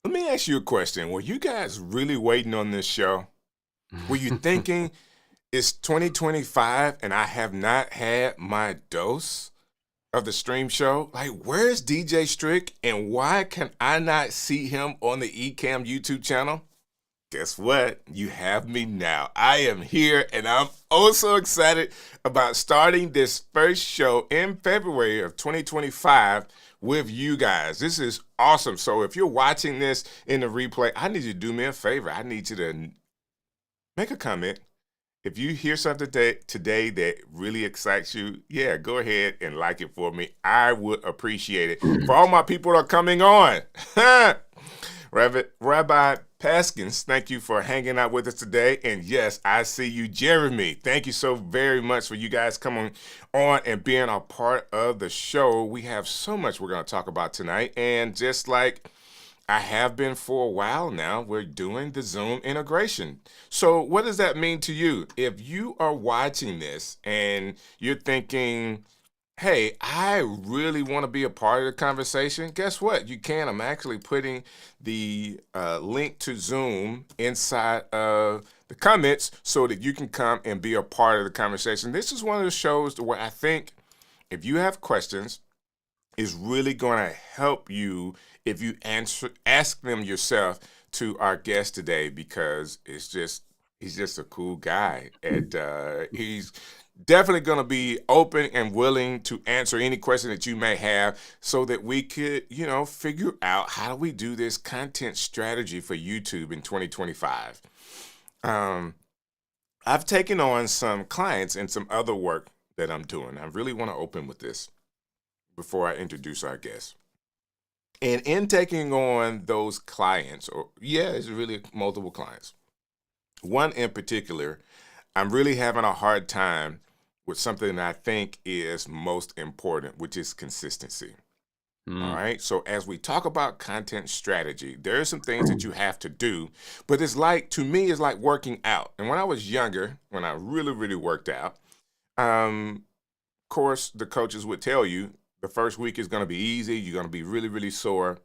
Let me ask you a question. Were you guys really waiting on this show? Were you thinking it's 2025 and I have not had my dose of the stream show? Like, where's DJ Strick and why can I not see him on the Ecamm YouTube channel? Guess what? You have me now. I am here and I'm also excited about starting this first show in February of 2025 with you guys. This is awesome. So if you're watching this in the replay, I need you to do me a favor. I need you to make a comment. If you hear something today that really excites you, yeah, go ahead and like it for me. I would appreciate it. For all my people that are coming on, Rabbi Paskins, thank you for hanging out with us today. And yes, I see you, Jeremy. Thank you so very much for you guys coming on and being a part of the show. We have so much we're going to talk about tonight. And just like I have been for a while now, we're doing the Zoom integration. So what does that mean to you? If you are watching this and you're thinking, hey, I really want to be a part of the conversation, guess what? You can. I'm actually putting the link to Zoom inside of the comments so that you can come and be a part of the conversation. This is one of the shows where I think if you have questions, it's really going to help you if you ask them yourself to our guest today, because he's just a cool guy, and he's definitely going to be open and willing to answer any question that you may have so that we could, figure out how do we do this content strategy for YouTube in 2025. I've taken on some clients and some other work that I'm doing. I really want to open with this before I introduce our guest. And in taking on those clients, it's really multiple clients. One in particular, I'm really having a hard time with something that I think is most important, which is consistency. All right. So as we talk about content strategy, there are some things that you have to do, but to me, it's like working out. And when I was younger, when I really, really worked out, of course, the coaches would tell you the first week is going to be easy. You're going to be really, really sore.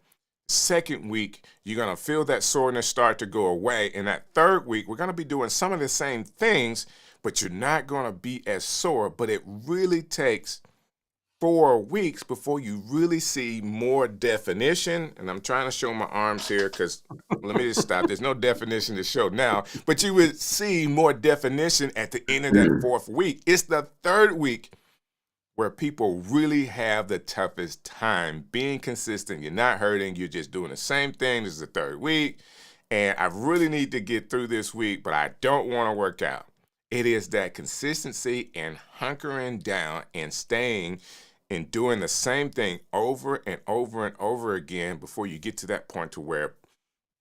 Second week, you're going to feel that soreness start to go away. And that third week, we're going to be doing some of the same things, but you're not going to be as sore. But it really takes 4 weeks before you really see more definition. And I'm trying to show my arms here because let me just stop. There's no definition to show now, but you would see more definition at the end of that 4th week. It's the 3rd week where people really have the toughest time being consistent. You're not hurting. You're just doing the same thing. This is the 3rd week. And I really need to get through this week, but I don't want to work out. It is that consistency and hunkering down and staying and doing the same thing over and over and over again before you get to that point to where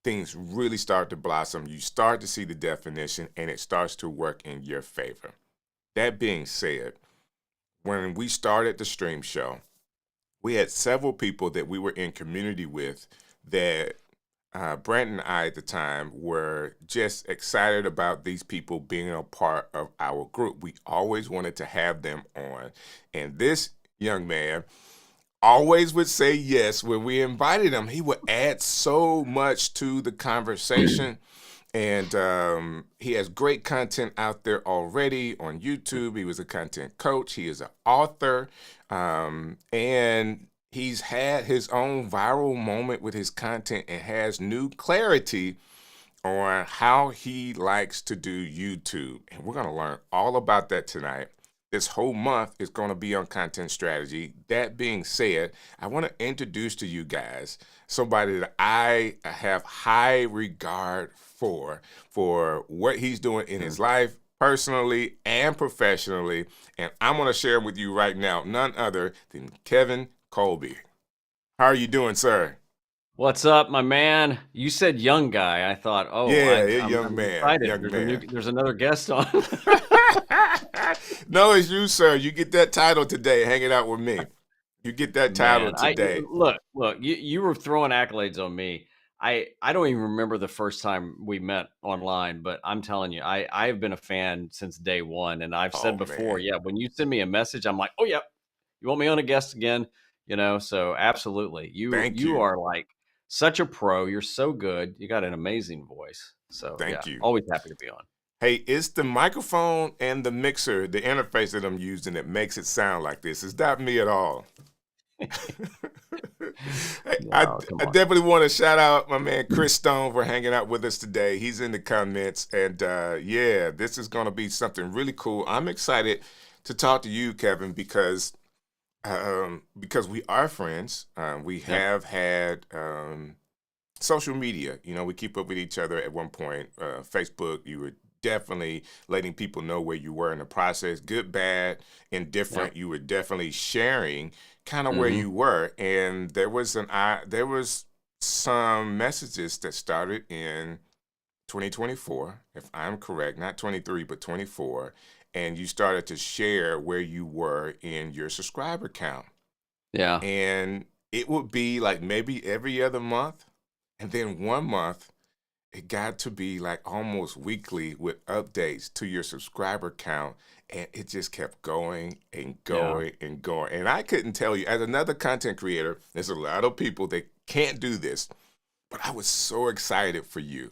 things really start to blossom. You start to see the definition and it starts to work in your favor. That being said, when we started the stream show, we had several people that we were in community with that Brent and I at the time were just excited about these people being a part of our group. We always wanted to have them on. And this young man always would say yes when we invited him. He would add so much to the conversation. And he has great content out there already on YouTube. He was a content coach. He is an author. And he's had his own viral moment with his content and has new clarity on how he likes to do YouTube. And we're going to learn all about that tonight. This whole month is going to be on content strategy. That being said, I want to introduce to you guys somebody that I have high regard for what he's doing in his life, personally and professionally. And I'm going to share with you right now, none other than Kevin Kolbe. How are you doing, sir? What's up, my man? You said young guy. I thought, I'm young man. Excited. Young man. There's another guest on. No, it's you, sir. You get that title today, hanging out with me. You get that title today. Look, you were throwing accolades on me. I don't even remember the first time we met online, but I'm telling you, I've been a fan since day one. And I've said before, when you send me a message, I'm like, oh, yeah, you want me on a guest again? So absolutely. You are like such a pro. You're so good. You got an amazing voice. So yeah, Thank you. always happy to be on. Hey, it's the microphone and the mixer, the interface that I'm using that makes it sound like this. It's not me at all. Hey, I definitely want to shout out my man Chris Stone for hanging out with us today. He's in the comments, and yeah, this is going to be something really cool. I'm excited to talk to you, Kevin, because we are friends. We have had social media. You know, we keep up with each other. At one point, Facebook, you were definitely letting people know where you were in the process, good, bad, indifferent. You were definitely sharing kind of where you were, and there was some messages that started in 2024, if I'm correct, not 23 but 24, and you started to share where you were in your subscriber count. Yeah. And it would be like maybe every other month, and then one month it got to be like almost weekly with updates to your subscriber count, and it just kept going and going and going. And I couldn't tell you, as another content creator, there's a lot of people that can't do this, but I was so excited for you.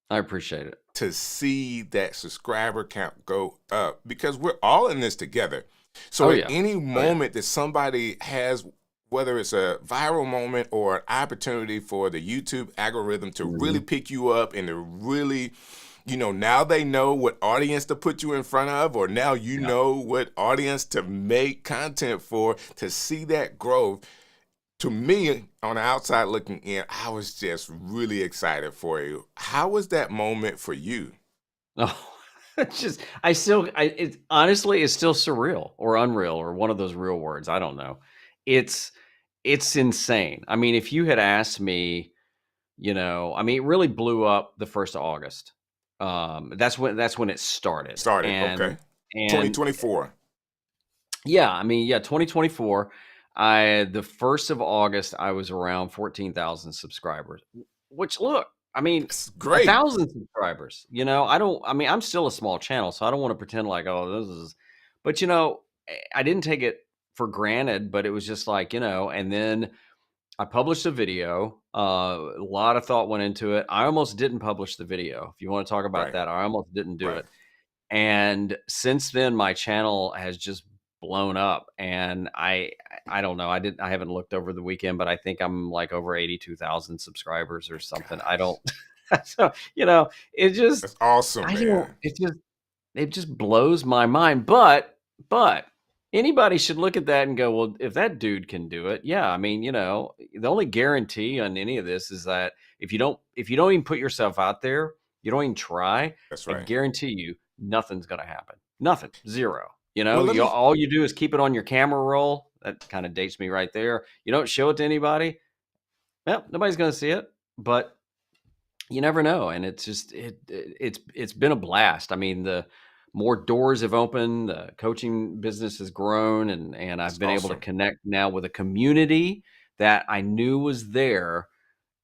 I appreciate it. To see that subscriber count go up, because we're all in this together. So at any moment that somebody has, whether it's a viral moment or an opportunity for the YouTube algorithm to really pick you up and to really, you know, now they know what audience to put you in front of, or now you know what audience to make content for, to see that growth. To me, on the outside looking in, I was just really excited for you. How was that moment for you? Oh, it's just, it honestly is still surreal or unreal or one of those real words. I don't know. It's insane. I mean, if you had asked me, you know, I mean, it really blew up the 1st of August. That's when it started. Okay. 2024. Yeah, I mean, 2024. The 1st of August, I was around 14,000 subscribers. Which, look, I mean, it's great. 1,000 subscribers. You know, I'm still a small channel, so I don't want to pretend like, oh, this is. But you know, I didn't take it for granted. But it was just like, you know, and then I published a video. A lot of thought went into it. I almost didn't publish the video. If you want to talk about that, I almost didn't do it. And since then, my channel has just blown up. And I don't know. I haven't looked over the weekend, but I think I'm like over 82,000 subscribers or something. I don't. So you know, that's awesome, man. It just blows my mind. But anybody should look at that and go, well, if that dude can do it, yeah. I mean, you know, the only guarantee on any of this is that if you don't even put yourself out there, you don't even try. That's right. I guarantee you, nothing's gonna happen. Nothing. Zero. You know, all you do is keep it on your camera roll. That kind of dates me right there. You don't show it to anybody. Well, nobody's gonna see it. But you never know, and it's just it's been a blast. I mean, the more doors have opened, the coaching business has grown, and I've been able to connect now with a community that I knew was there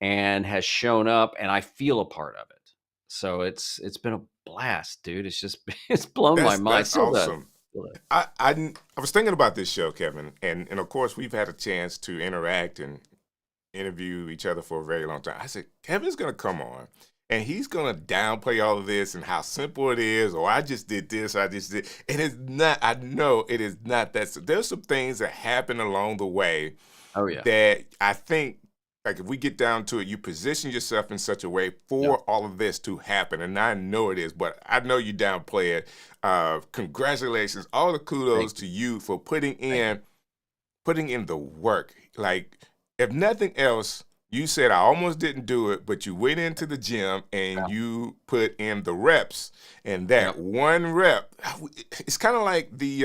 and has shown up, and I feel a part of it. So it's been a blast, dude. It's just it's blown my mind. That's awesome. I was thinking about this show, Kevin, and of course we've had a chance to interact and interview each other for a very long time. I said, Kevin's going to come on and he's going to downplay all of this and how simple it is, or I just did this, I just did. And it's not, I know it is not that. So there's some things that happen along the way that I think, like if we get down to it, you position yourself in such a way for all of this to happen. And I know it is, but I know you downplay it. Congratulations, all the kudos to you for putting in the work. Like, if nothing else, you said I almost didn't do it, but you went into the gym and you put in the reps, and that one rep, it's kind of like the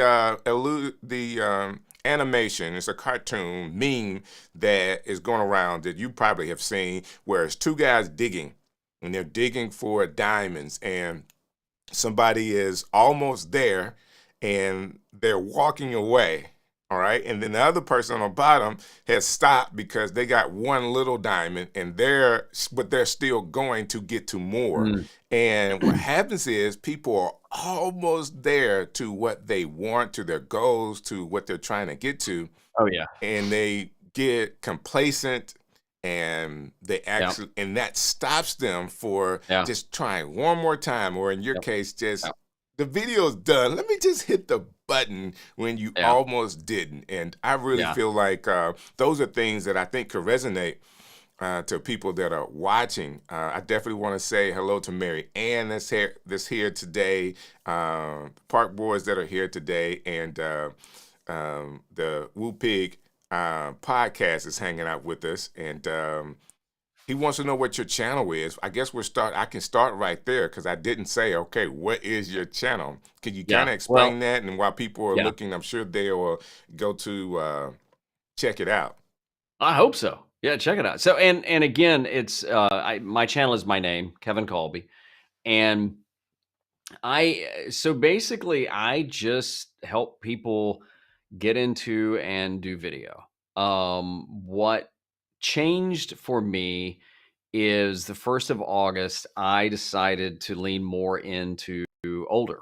animation. It's a cartoon meme that is going around that you probably have seen, where it's two guys digging, and they're digging for diamonds, and somebody is almost there, and they're walking away. All right. And then the other person on the bottom has stopped because they got one little diamond, but they're still going to get to more. And what happens is people are almost there to what they want, to their goals, to what they're trying to get to. Oh, yeah. And they get complacent and they Yeah. actually, and that stops them for Yeah. just trying one more time, or in your Yep. case, just Yep. the video's done. Let me just hit the button when you Yeah. almost didn't. And I really Yeah. feel like those are things that I think could resonate to people that are watching. I definitely want to say hello to Mary Ann that's here today, Park Boys that are here today, and the Woo Pig podcast is hanging out with us, and he wants to know what your channel is. I guess I can start right there because I didn't say, okay, what is your channel? Can you kind Yeah. of explain Well, that? And while people are yeah, looking, I'm sure they will go to check it out. I hope so. Yeah, check it out. So, and again, it's my channel is my name, Kevin Kolbe, and so basically I just help people get into and do video. What changed for me is the 1st of August, I decided to lean more into older.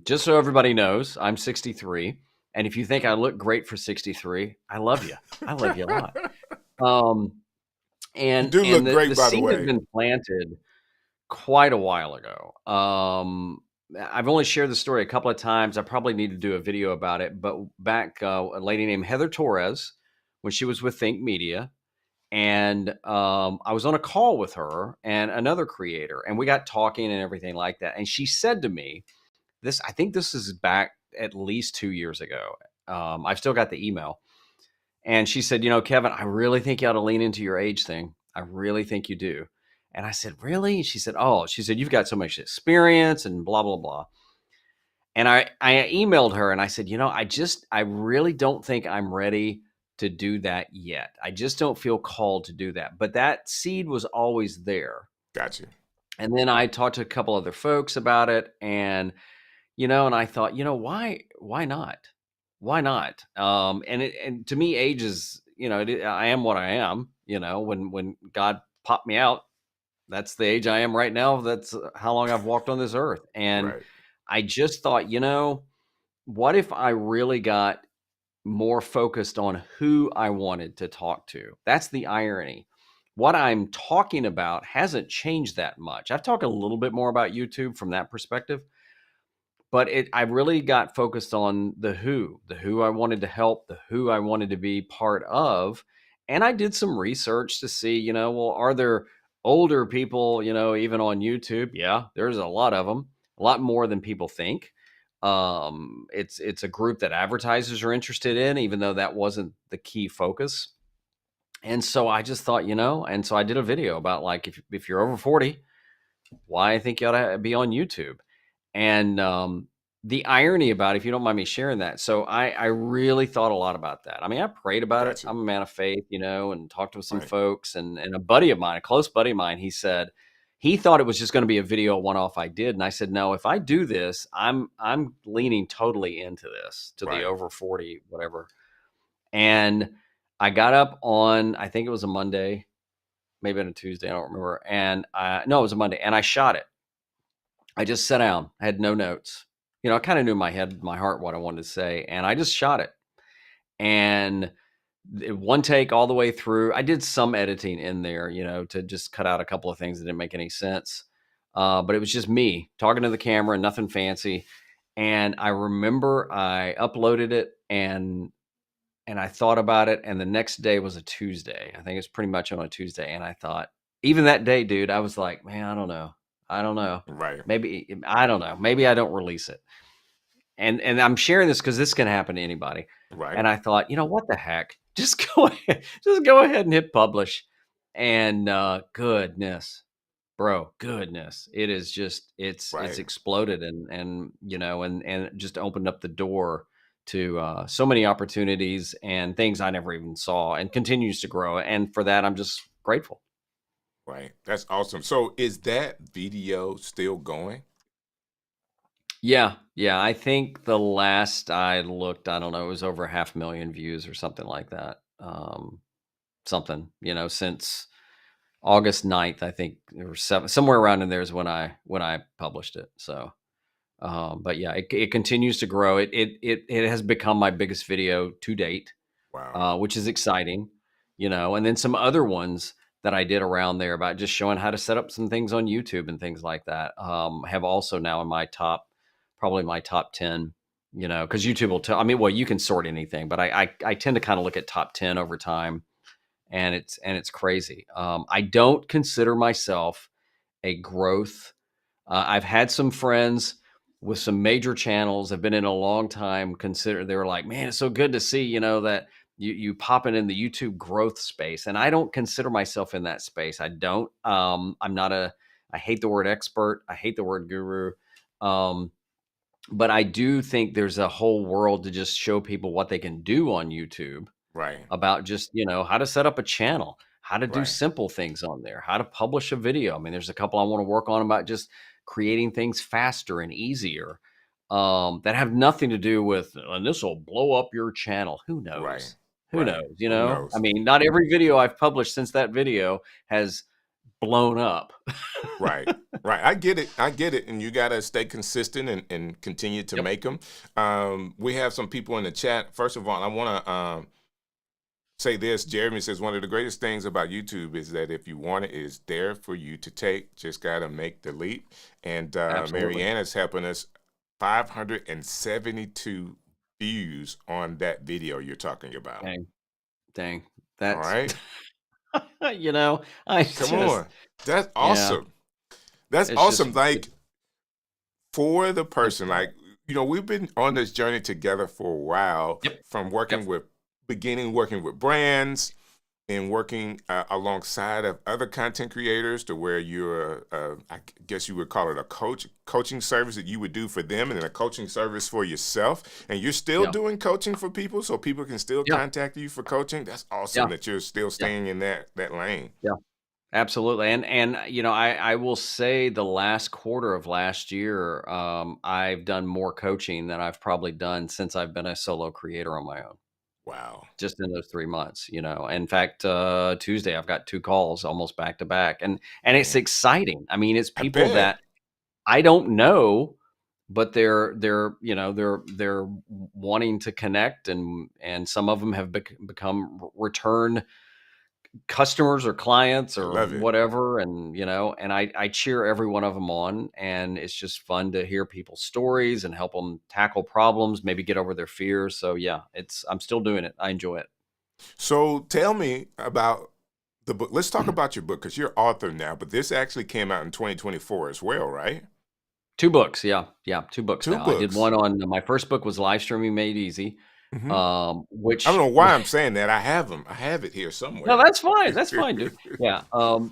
Just so everybody knows, I'm 63. And if you think I look great for 63, I love you. I love you a lot. Um, You and do and look the great, by the seed had way. been planted quite a while ago. I've only shared the story a couple of times. I probably need to do a video about it. But back, a lady named Heather Torres, when she was with Think Media, and I was on a call with her and another creator, and we got talking and everything like that. And she said to me, I think this is back at least 2 years ago. I've still got the email. And she said, Kevin, I really think you ought to lean into your age thing. I really think you do. And I said, really? She said, you've got so much experience and blah, blah, blah. And I emailed her and I said, I really don't think I'm ready to do that yet. I just don't feel called to do that. But that seed was always there. Gotcha. And then I talked to a couple other folks about it, and and I thought, why not? Why not? And to me, age is, I am what I am. When God popped me out, that's the age I am right now. That's how long I've walked on this earth. And Right. I just thought, what if I really got more focused on who I wanted to talk to? That's the irony. What I'm talking about hasn't changed that much. I've talked a little bit more about YouTube from that perspective, but I really got focused on the who I wanted to help, the who I wanted to be part of. And I did some research to see, well, are there older people, even on YouTube? Yeah, there's a lot of them, a lot more than people think. It's a group that advertisers are interested in, even though that wasn't the key focus. And so I just thought, and so I did a video about, like, if you're over 40, why I think you ought to be on YouTube. And the irony about it, if you don't mind me sharing that. So I really thought a lot about that. I mean, I prayed about it. Gotcha. I'm a man of faith, and talked with some Right. folks, and a buddy of mine, a close buddy of mine, he said he thought it was just going to be a video one-off I did. And I said, no, if I do this, I'm leaning totally into this, to the Right. over 40, whatever. And I got up on, I think it was a Monday, maybe on a Tuesday, I don't remember. And no, it was a Monday, and I shot it. I just sat down. I had no notes. I kind of knew in my head, my heart, what I wanted to say, and I just shot it. And one take all the way through. I did some editing in there, to just cut out a couple of things that didn't make any sense. But it was just me talking to the camera, nothing fancy. And I remember I uploaded it, and I thought about it. And the next day was a Tuesday. I think it's pretty much on a Tuesday. And I thought, even that day, dude, I was like, man, I don't know. I don't know. Right. Maybe I don't know. Maybe I don't release it. And I'm sharing this because this can happen to anybody. Right. And I thought, what the heck? Just go ahead and hit publish. And goodness, bro, goodness, it is just it's Right. exploded, and just opened up the door to so many opportunities and things I never even saw, and continues to grow. And for that, I'm just grateful. Right. That's awesome. So is that video still going? Yeah, yeah. I think the last I looked, I don't know, it was over 500,000 views or something like that. Something, since August 9th, I think, or somewhere around in there is when I published it. So, but yeah, it continues to grow. It has become my biggest video to date, Wow. which is exciting. and then some other ones that I did around there about just showing how to set up some things on YouTube and things like that, have also now in my probably my top 10, because YouTube will tell, I mean, well, you can sort anything, but I tend to kind of look at top 10 over time, and it's crazy. I don't consider myself a growth. I've had some friends with some major channels, have been in a long time. They were like, man, it's so good to see, that you popping in the YouTube growth space. And I don't consider myself in that space. I don't. I'm not I hate the word expert. I hate the word guru. But I do think there's a whole world to just show people what they can do on YouTube. Right. About just, how to set up a channel, how to do Right. simple things on there, how to publish a video. I mean, there's a couple I want to work on about just creating things faster and easier, that have nothing to do with, and this will blow up your channel. Who knows? Right. Who Right. knows? Who knows? I mean, not every video I've published since that video has blown up. Right. Right. I get it. I get it. And you got to stay consistent and continue to Yep. make them. We have some people in the chat. First of all, I want to say this. Jeremy says one of the greatest things about YouTube is that if you want it, it's there for you to take. Just got to make the leap. And Absolutely. Mariana's helping us. 572 views on that video you're talking about. Dang. All right. Come on. That's awesome. That's awesome. Like, for the person, like, we've been on this journey together for a while. Yep. From working with brands and working alongside of other content creators to where you're, I guess you would call it a coaching service that you would do for them, and then a coaching service for yourself. And you're still doing coaching for people, so people can still contact you for coaching. That's awesome that you're still staying in that lane. Yeah. Absolutely. And I will say the last quarter of last year, I've done more coaching than I've probably done since I've been a solo creator on my own. Wow. Just in those 3 months, In fact, Tuesday I've got 2 calls almost back to back, and it's exciting. I mean, it's people that I don't know, but they're wanting to connect, and some of them have become return customers or clients or whatever. And, and I cheer every one of them on, and it's just fun to hear people's stories and help them tackle problems, maybe get over their fears. So yeah, I'm still doing it. I enjoy it. So tell me about the book. Let's talk about your book, because you're author now, but this actually came out in 2024 as well, right? 2 books. Yeah. 2 books. Two now. books. I did one on, my first book was Live Streaming Made Easy. Which I don't know why I'm saying that. I have them. I have it here somewhere. No, that's fine. That's fine, dude. Yeah.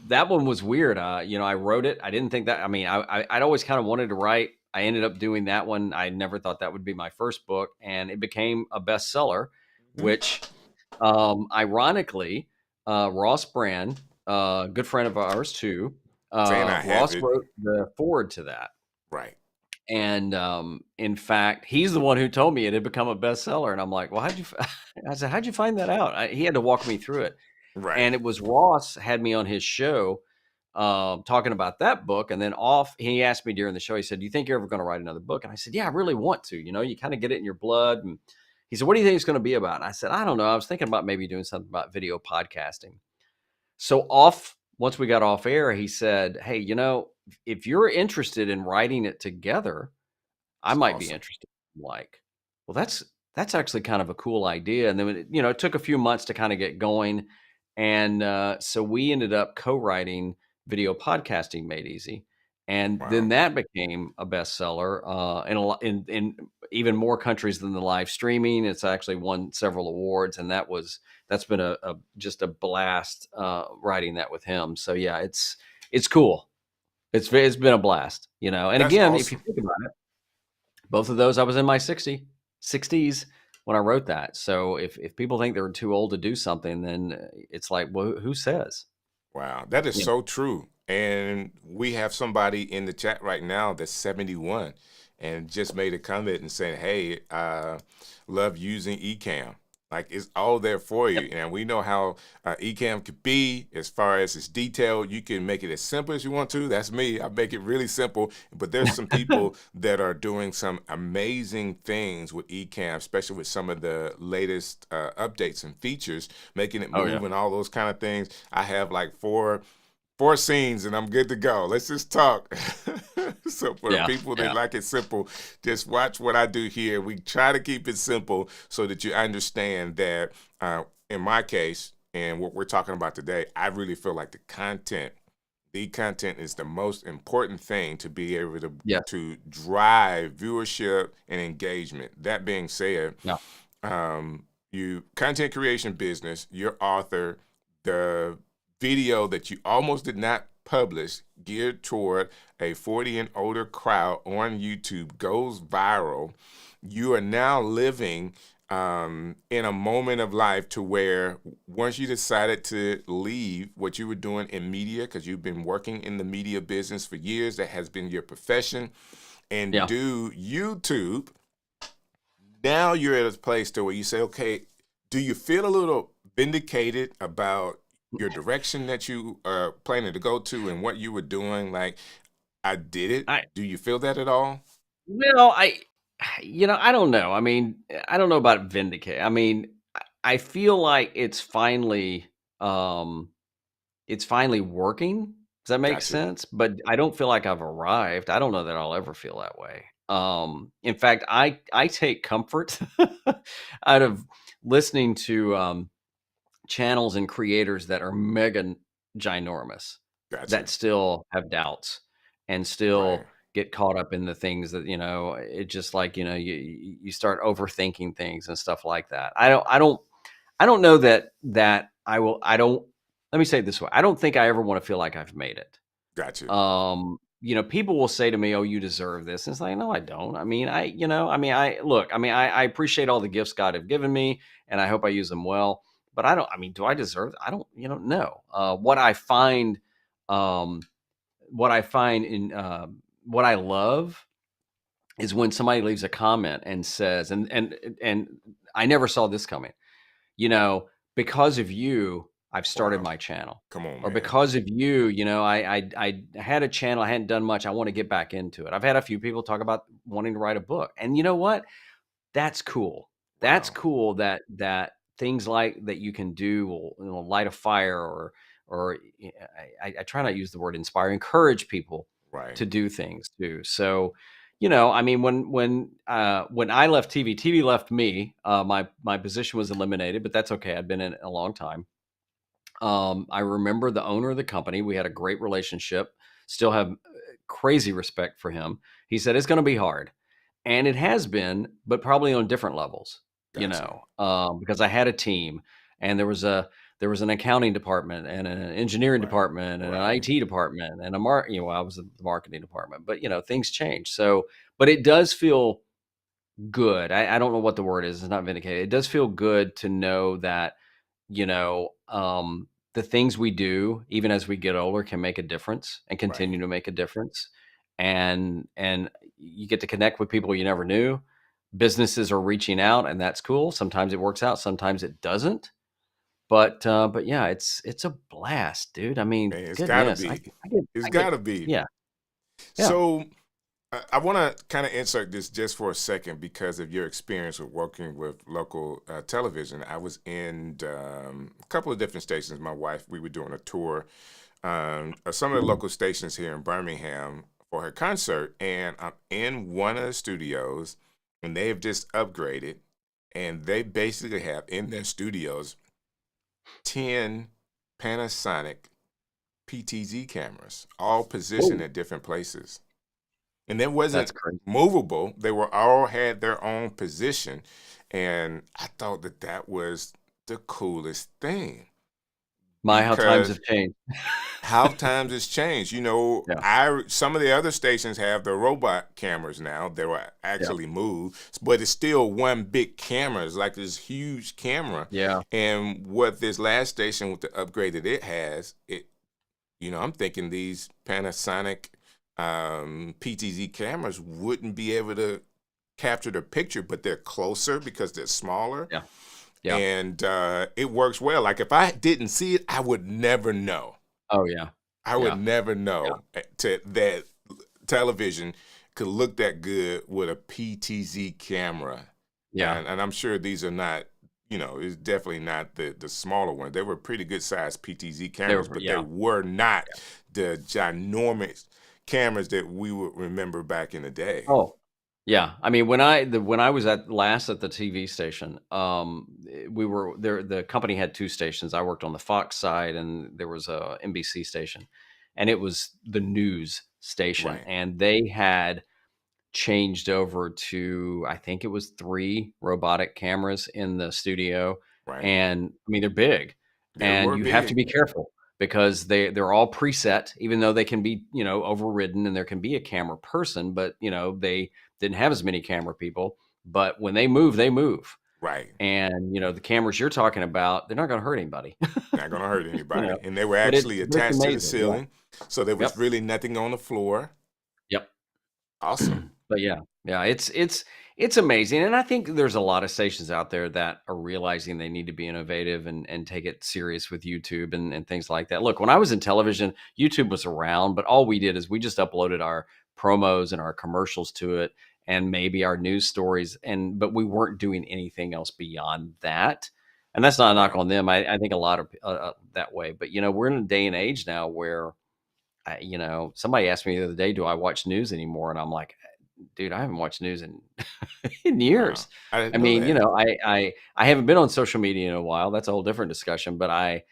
That one was weird. I wrote it. I didn't think that. I mean, I'd always kind of wanted to write. I ended up doing that one. I never thought that would be my first book, and it became a bestseller. Which, ironically, Ross Brand, a good friend of ours too, Ross wrote the foreword to that. Right. And in fact, he's the one who told me it had become a bestseller. And I'm like, well, I said, how'd you find that out? He had to walk me through it. Right. And it was Ross had me on his show talking about that book. And then he asked me during the show, he said, do you think you're ever going to write another book? And I said, yeah, I really want to. You kind of get it in your blood. And he said, what do you think it's going to be about? And I said, I don't know. I was thinking about maybe doing something about video podcasting. So once we got off air, he said, hey, if you're interested in writing it together, I might be interested. I'm like, well, that's actually kind of a cool idea. And then, it took a few months to kind of get going. And so we ended up co-writing Video Podcasting Made Easy. And then that became a bestseller in even more countries than the live streaming. It's actually won several awards, and that's been just a blast writing that with him. So yeah, it's cool. It's been a blast, And that's again, awesome. If you think about it, both of those I was in my 60s when I wrote that. So if people think they're too old to do something, then it's like, well, who says? Wow, that is so true. And we have somebody in the chat right now that's 71 and just made a comment and saying, hey, love using Ecamm. Like it's all there for you. Yep. And we know how Ecamm could be as far as it's detailed. You can make it as simple as you want to. That's me. I make it really simple. But there's some people that are doing some amazing things with Ecamm, especially with some of the latest updates and features, making it Oh move yeah. and all those kind of things. I have like four scenes and I'm good to go. Let's just talk. So for the Yeah. people that Yeah. like it simple, just watch what I do here. We try to keep it simple so that you understand that in my case and what we're talking about today, I really feel like the content is the most important thing to be able Yes. to drive viewership and engagement. That being said, Yeah. you content creation business, your author, the video that you almost did not publish geared toward a 40 and older crowd on YouTube goes viral. You are now living in a moment of life to where once you decided to leave what you were doing in media, because you've been working in the media business for years, that has been your profession, and Yeah. do YouTube, now you're at a place to where you say, okay, do you feel a little vindicated about your direction that you are planning to go to and what you were doing? Like, I did it. I Do you feel that at all? well, I don't know. I mean, I don't know about vindicate. I mean, I feel like um it's finally working. Does that make Gotcha. sense? But I don't feel like I've arrived. I don't know that I'll ever feel that way. In fact, I take comfort out of listening to channels and creators that are mega ginormous, Gotcha. that still have doubts and Right. still get caught up in the things that, it just like, you start overthinking things and stuff like that. I don't know that I don't, let me say it this way. I don't think I ever want to feel like I've made it. Gotcha. People will say to me, "Oh, you deserve this." And it's like, no, I don't. I mean, I look, I appreciate all the gifts God have given me, and I hope I use them well. But I don't. I mean, do I deserve? I don't. No. Um, what I find in what I love is when somebody leaves a comment and says, and I never saw this coming. You know, because of you, I've started Wow. my channel. Come on, Or man. because of you, I had a channel, I hadn't done much. I want to get back into it. I've had a few people talk about wanting to write a book. And you know what? That's cool. That's Wow. cool that things like that you can do will, light a fire or I try not to use the word inspire, encourage people Right. to do things too. So, I mean, when I left TV left me. My position was eliminated, but that's okay. I'd been in it a long time. I remember the owner of the company. We had a great relationship. Still have crazy respect for him. He said it's going to be hard, and it has been, but probably on different levels. Gotcha. Because I had a team, and there was an accounting department and an engineering Right. department and an Right. IT department and I was in the marketing department. But things change. So, but it does feel good. I don't know what the word is. It's not vindicated. It does feel good to know that you know, the things we do, even as we get older, can make a difference and Right. continue to make a difference. And you get to connect with people you never knew. Businesses are reaching out, and that's cool. Sometimes it works out, sometimes it doesn't. But yeah, it's a blast, dude. I mean, Man, it's gotta goodness, be. It's I get, gotta be. yeah, yeah. So I want to kind of insert this just for a second because of your experience with working with local television. I was in a couple of different stations. My wife, we were doing a tour of some of the local stations here in Birmingham for her concert, and I'm in one of the studios, and they have just upgraded, and they basically have in their studios 10 Panasonic PTZ cameras, all positioned Whoa, at different places, and it that's wasn't crazy. movable. They were all had their own position, and I thought that that was the coolest thing My, how times because have changed. how times has changed. Yeah, I some of the other stations have the robot cameras now. They will yeah, actually move, but it's still one big camera. It's like this huge camera, yeah. and what this last station with the upgrade that it has, I'm thinking these Panasonic PTZ cameras wouldn't be able to capture the picture, but they're closer because they're smaller. Yeah. Yeah. and it works well. Like if I didn't see it, I would never know. Oh yeah. I would Yeah. never Yeah. know that television could look that good with a PTZ camera. Yeah. And I'm sure these are not, it's definitely not the smaller ones. They were pretty good sized PTZ They cameras, were, but they yeah. were not the ginormous cameras that we would remember back in the day. Oh, yeah. I mean, when I was at the TV station, we were there. The company had two stations. I worked on the Fox side, and there was a NBC station, and it was the news station, Right, and they had changed over to, I think it was 3 robotic cameras in the studio, right. and I mean, they're big, They and were you have to big. be careful because they're all preset, even though they can be, overridden and there can be a camera person, but, they didn't have as many camera people, but when they move, they move. Right. And, the cameras you're talking about, they're not gonna hurt anybody, Not going to hurt you know, anybody. And they were but actually it's attached to the amazing. Yeah. ceiling. So there was Yep. really nothing on the floor. Yep. Awesome. But yeah, it's amazing, and I think there's a lot of stations out there that are realizing they need to be innovative and take it serious with YouTube and things like that. Look, when I was in television, YouTube was around, but all we did is we just uploaded our promos and our commercials to it, and maybe our news stories, but we weren't doing anything else beyond that. And that's not a knock Right. on them. I think a lot of that way, but we're in a day and age now where somebody asked me the other day, "Do I watch news anymore?" And I'm like, dude, I haven't watched news in in Wow. years. I I didn't know mean, that. I haven't been on social media in a while. That's a whole different discussion. But I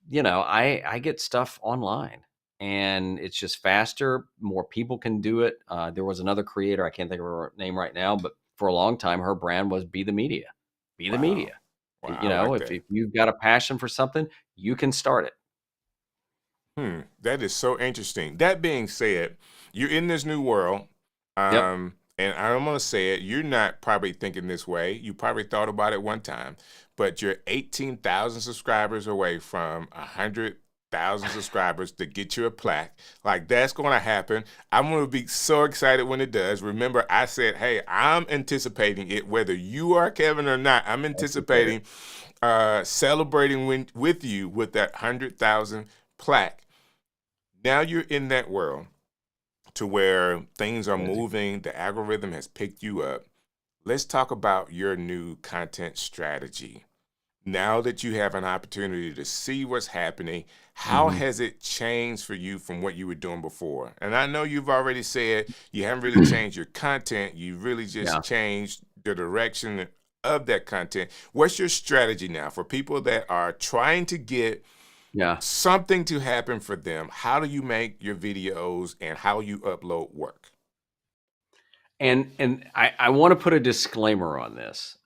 get stuff online, and it's just faster. More people can do it. There was another creator, I can't think of her name right now, but for a long time, her brand was "Be the Media." Be the Wow. media. Wow. I like If that. you've got a passion for something, you can start it. That is so interesting. That being said, you're in this new world, Yep. and I'm gonna say it. You're not probably thinking this way. You probably thought about it one time, but you're 18,000 subscribers away from 100,000 subscribers to get you a plaque. Like that's going to happen. I'm going to be so excited when it does. Remember, I said, "Hey, I'm anticipating it, whether you are Kevin or not. I'm I appreciate it. anticipating celebrating with you with that 100,000 plaque." Now you're in that world to where things are Crazy. moving, the algorithm has picked you up. Let's talk about your new content strategy. Now that you have an opportunity to see what's happening, how Mhm. has it changed for you from what you were doing before? And I know you've already said you haven't really changed your content, you really just Yeah. changed the direction of that content. What's your strategy now for people that are trying to get Yeah. something to happen for them? How do you make your videos and how you upload work? And I want to put a disclaimer on this.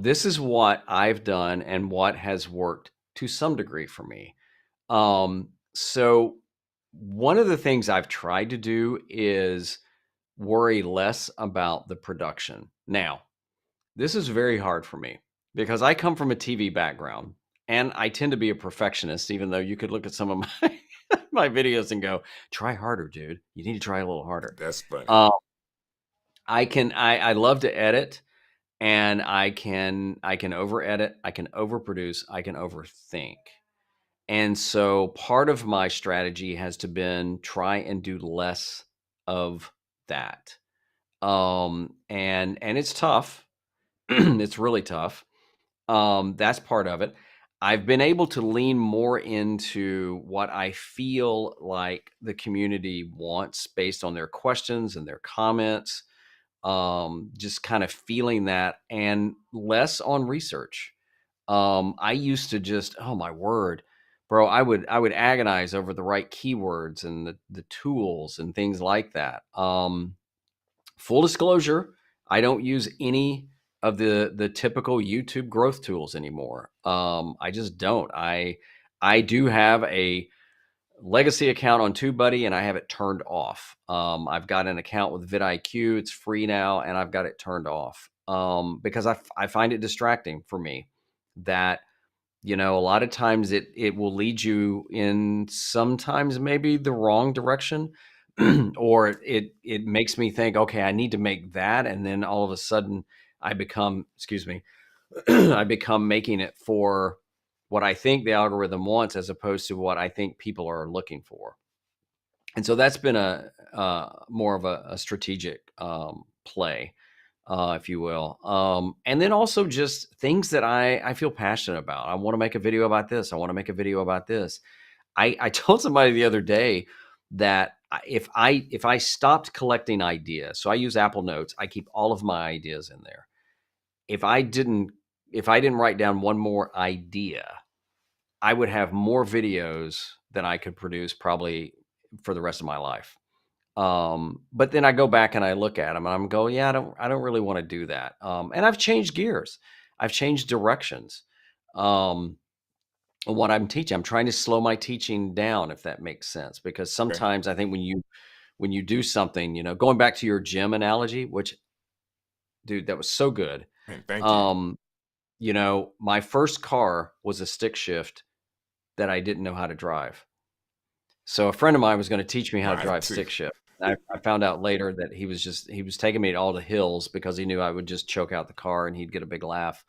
This is what I've done and what has worked to some degree for me. So one of the things I've tried to do is worry less about the production. Now, this is very hard for me because I come from a TV background and I tend to be a perfectionist, even though you could look at some of my my videos and go, try harder, dude. You need to try a little harder. That's funny. Um, I love to edit, and I can over edit, I can overproduce, I can overthink. And so part of my strategy has to been try and do less of that. And it's tough. It's really tough. That's part of it. I've been able to lean more into what I feel like the community wants based on their questions and their comments, just kind of feeling that, and less on research. I used to just, oh my word, bro, I would agonize over the right keywords and the tools and things like that. Full disclosure, I don't use any of the typical YouTube growth tools anymore. I just don't. I do have a legacy account on TubeBuddy, and I have it turned off. I've got an account with vidIQ. It's free now, and I've got it turned off because I find it distracting for me. That a lot of times it will lead you in sometimes maybe the wrong direction, or it makes me think, okay, I need to make that, and then all of a sudden I become, excuse me, I become making it for what I think the algorithm wants as opposed to what I think people are looking for. And so that's been a more of a strategic play, if you will. And then also just things that I feel passionate about. I want to make a video about this. I want to make a video about this. I told somebody the other day that if I stopped collecting ideas, so I use Apple Notes, I keep all of my ideas in there. If I didn't write down one more idea, I would have more videos than I could produce probably for the rest of my life. But then I go back and I look at them and I'm going, yeah, I don't really want to do that. And I've changed gears. I've changed directions. What I'm teaching, I'm trying to slow my teaching down, if that makes sense, because Okay. sometimes I think when you do something, going back to your gym analogy, which, dude, that was so good. Man, thank you. My first car was a stick shift that I didn't know how to drive. So a friend of mine was going to teach me how to Mine drive too. stick shift. I found out later that he was taking me to all the hills because he knew I would just choke out the car and he'd get a big laugh.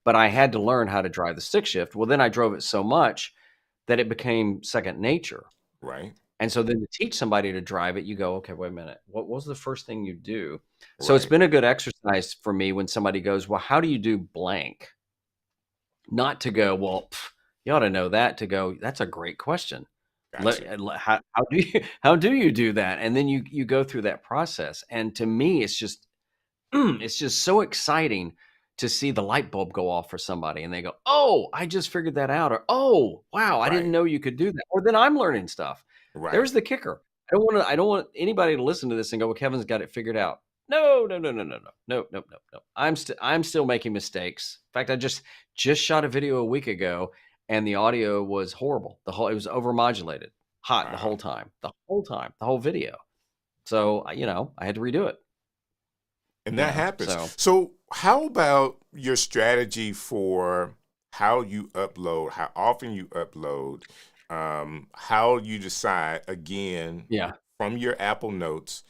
But I had to learn how to drive the stick shift. Well, then I drove it so much that it became second nature. Right. And so then to teach somebody to drive it, you go, okay, wait a minute. What was the first thing you do? So it's Right. been a good exercise for me when somebody goes, well, how do you do blank? Not to go, well, you ought to know that. To go, that's a great question. Gotcha. How do you do that? And then you go through that process. And to me, it's just it's just so exciting to see the light bulb go off for somebody and they go, oh, I just figured that out. Or, oh, wow, I didn't Right. know you could do that. Or then I'm learning stuff. Right. There's the kicker. I don't want anybody to listen to this and go, well, Kevin's got it figured out. No, no, no, no, no, no, no, no, no, no. I'm still making mistakes. In fact, I just shot a video a week ago and the audio was horrible. It was overmodulated, hot the Wow. whole time, the whole video. So, I had to redo it, And that happens. so. So, how about your strategy for how you upload, how often you upload, how you decide again Yeah. from your Apple Notes,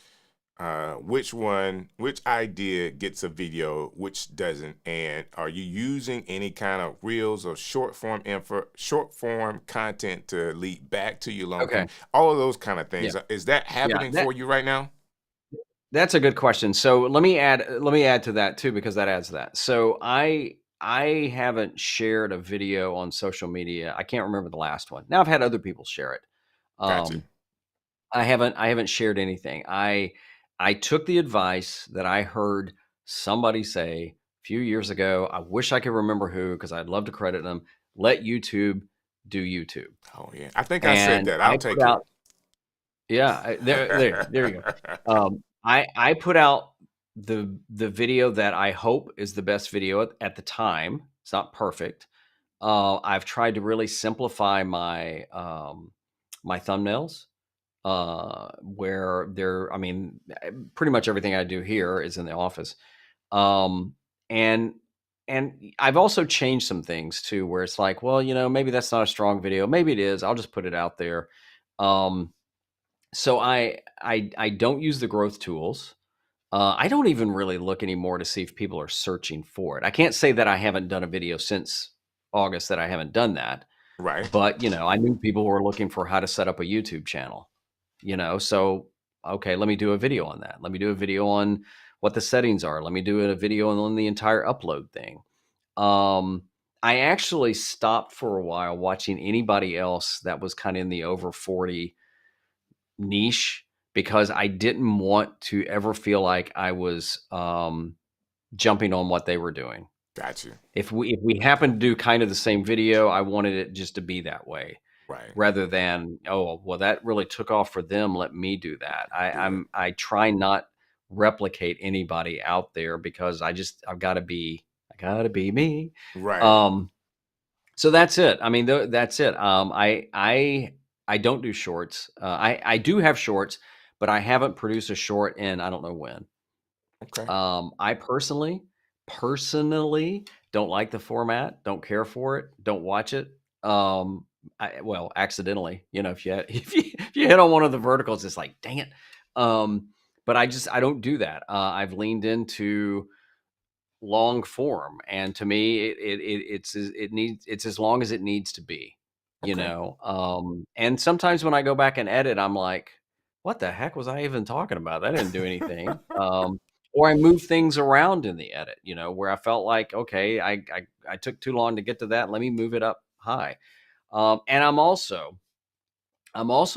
which idea gets a video, which doesn't, and are you using any kind of reels or short form content to lead back to your long Okay. form, all of those kind of Yeah. things? Is that Yeah. happening for you right now? That's a good question. So let me add to that too, because that adds to that. So I haven't shared a video on social media. I can't remember the last one. Now I've had other people share it. Gotcha. Um, I haven't shared anything. I took the advice that I heard somebody say a few years ago. I wish I could remember who, because I'd love to credit them. Let YouTube do YouTube. Oh yeah, I think I said And that. I'll I take put it. out, yeah, there you go. I put out the video that I hope is the best video at the time. It's not perfect. I've tried to really simplify my thumbnails, where I mean, pretty much everything I do here is in the office. Um, and I've also changed some things too, where it's like, well, maybe that's not a strong video. Maybe it is. I'll just put it out there. Um, so I don't use the growth tools. I don't even really look anymore to see if people are searching for it. I can't say that I haven't done a video since August that I haven't done that, Right. but I knew people were looking for how to set up a YouTube channel. So okay, let me do a video on that. Let me do a video on what the settings are. Let me do a video on the entire upload thing. Um, I actually stopped for a while watching anybody else that was kind of in the over 40 niche, because I didn't want to ever feel like I was jumping on what they were doing. Gotcha. If we happen to do kind of the same video, I wanted it just to be that way, Right. rather than, oh well, that really took off for them, let me do that. Do it. I try not replicate anybody out there, because I've got to be me. Right. Um, so that's it. I mean, that's it. I don't do shorts. I do have shorts, but I haven't produced a short in I don't know when. Okay. I personally don't like the format, don't care for it, don't watch it. Well, accidentally, if you if you hit on one of the verticals, it's like, dang it. But I don't do that. I've leaned into long form, and to me, it's as long as it needs to be, you Okay. know. And sometimes when I go back and edit, I'm like, what the heck was I even talking about? That didn't do anything. Or I move things around in the edit, you know, where I felt like, okay, I took too long to get to that. Let me move it up high. And I'm also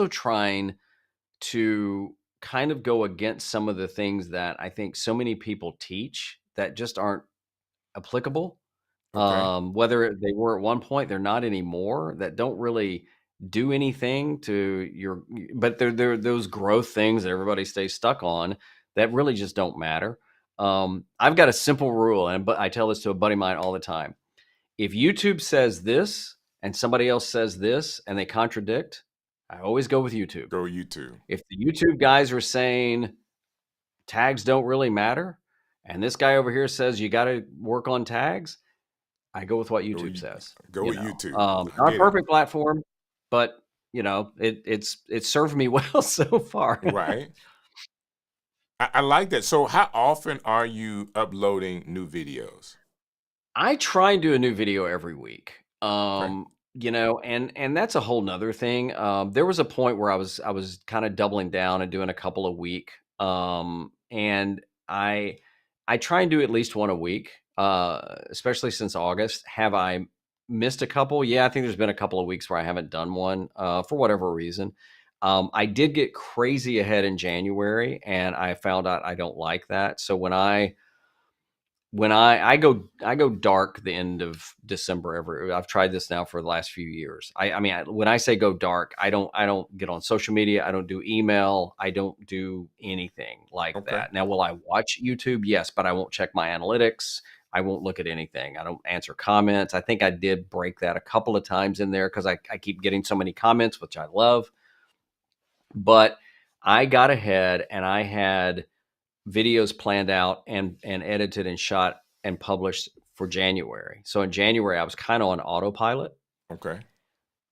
trying to kind of go against some of the things that I think so many people teach that just aren't applicable. Okay. Whether they were at one point, they're not anymore, that don't really do anything to your, but they're those growth things that everybody stays stuck on that really just don't matter. I've got a simple rule, and but I tell this to a buddy of mine all the time. If YouTube says this and somebody else says this and they contradict, I always go with YouTube. Go YouTube. If the YouTube guys are saying tags don't really matter, and this guy over here says you got to work on tags, I go with what YouTube says. Go You with know, YouTube. I not a get it. perfect platform, but you know, it's served me well so far. Right. I like that. So how often are you uploading new videos? I try and do a new video every week. Okay. You know, and that's a whole nother thing. There was a point where I was kind of doubling down and doing a couple a week. And I try and do at least one a week. Especially since August. Have I missed a couple? Yeah, I think there's been a couple of weeks where I haven't done one for whatever reason. I did get crazy ahead in January, and I found out I don't like that. So when I go dark the end of December every. I've tried this now for the last few years. When I say go dark, I don't get on social media. I don't do email. I don't do anything like Okay. that. Now, will I watch YouTube? Yes, but I won't check my analytics. I won't look at anything. I don't answer comments. I think I did break that a couple of times in there because I keep getting so many comments, which I love. But I got ahead and I had videos planned out and edited and shot and published for January. So in January, I was kind of on autopilot. Okay.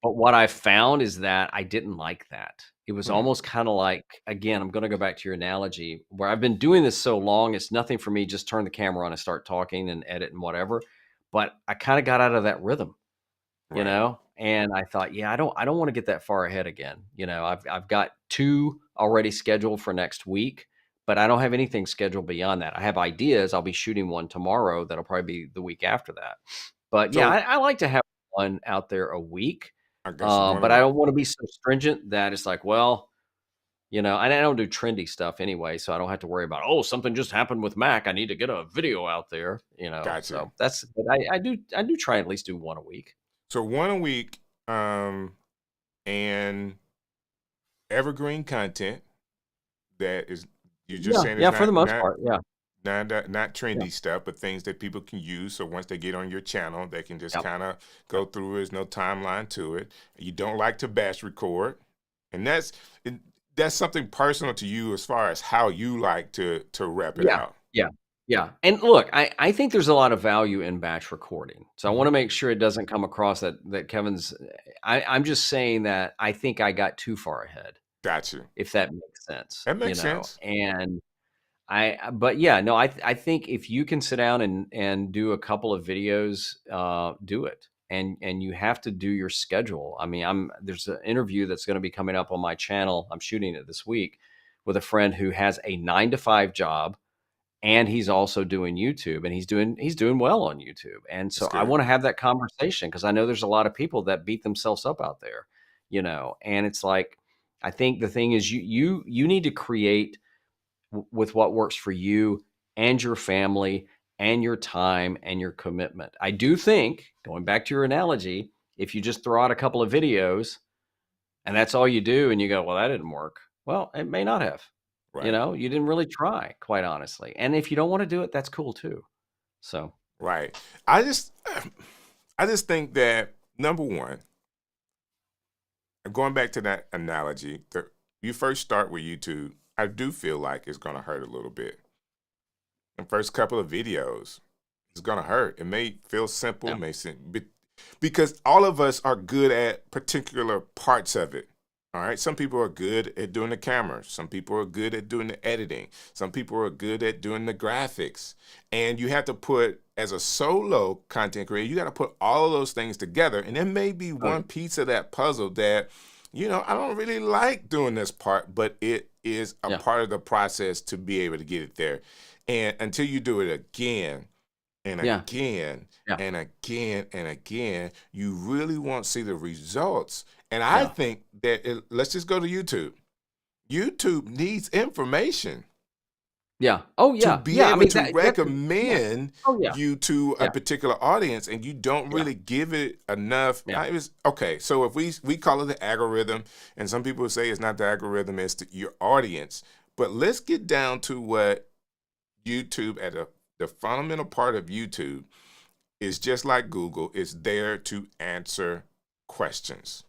But what I found is that I didn't like that. It was Hmm. almost kind of like, again, I'm going to go back to your analogy where I've been doing this so long, it's nothing for me. Just turn the camera on and start talking and edit and whatever. But I kind of got out of that rhythm, you Right. know? And I thought, yeah, I don't want to get that far ahead again. You know, I've got 2 already scheduled for next week, but I don't have anything scheduled beyond that. I have ideas. I'll be shooting one tomorrow. That'll probably be the week after that. But yeah, So I like to have one out there a week. I got you one a But I week. don't want to be so stringent that it's like, well, you know, and I don't do trendy stuff anyway, so I don't have to worry about, oh, something just happened with Mac. I need to get a video out there, you know. Got you. So that's, but I do try at least do one a week. So one a week, and evergreen content that is you're just Yeah, saying is yeah, for the most part, yeah, not yeah, trendy stuff, but things that people can use. So once they get on your channel, they can just yep, kind of go yep. through. There's no timeline to it. You don't like to batch record, and it, that's something personal to you as far as how you like to wrap it Yeah, out. yeah, yeah. And look, I think there's a lot of value in batch recording. So I want Hmm. to make sure it doesn't come across that Kevin's. I'm just saying that I think I got too far ahead, Got you. if that makes sense, That you makes know. sense. And but yeah, no, I think if you can sit down and do a couple of videos, do it. And you have to do your schedule. I mean, there's an interview that's going to be coming up on my channel. I'm shooting it this week with a friend who has a 9 to 5 job, and he's also doing YouTube, and he's doing well on YouTube. And That's so I good. want to have that conversation because I know there's a lot of people that beat themselves up out there, you know. And it's like, I think the thing is you need to create with what works for you and your family and your time and your commitment. I do think, going back to your analogy, if you just throw out a couple of videos and that's all you do and you go, well, that didn't work. Well, it may not have. You Right. know, you didn't really try, quite honestly. And if you don't want to do it, that's cool too. So, Right. I just I just think that number one, going back to that analogy, you first start with YouTube, I do feel like it's going to hurt a little bit. The first couple of videos, it's going to hurt. It may feel simple, yeah. because all of us are good at particular parts of it. All right. Some people are good at doing the camera. Some people are good at doing the editing. Some people are good at doing the graphics. And you have to put, as a solo content creator, you got to put all of those things together. And there may be Oh, one piece of that puzzle that, I don't really like doing this part, but it is a yeah. part of the process to be able to get it there. And until you do it again and Yeah. again Yeah. and again and again, you really won't see the results. And I Yeah. think that let's just go to YouTube. YouTube needs information Yeah. Oh, to yeah. be Yeah. I able mean, to that's, yeah. recommend Oh, yeah. you to a Yeah. particular audience, and you don't Yeah. really give it enough. Yeah. Okay. So if we call it the algorithm, and some people say it's not the algorithm, it's your audience. But let's get down to what YouTube the fundamental part of YouTube is just like Google. It's there to answer questions.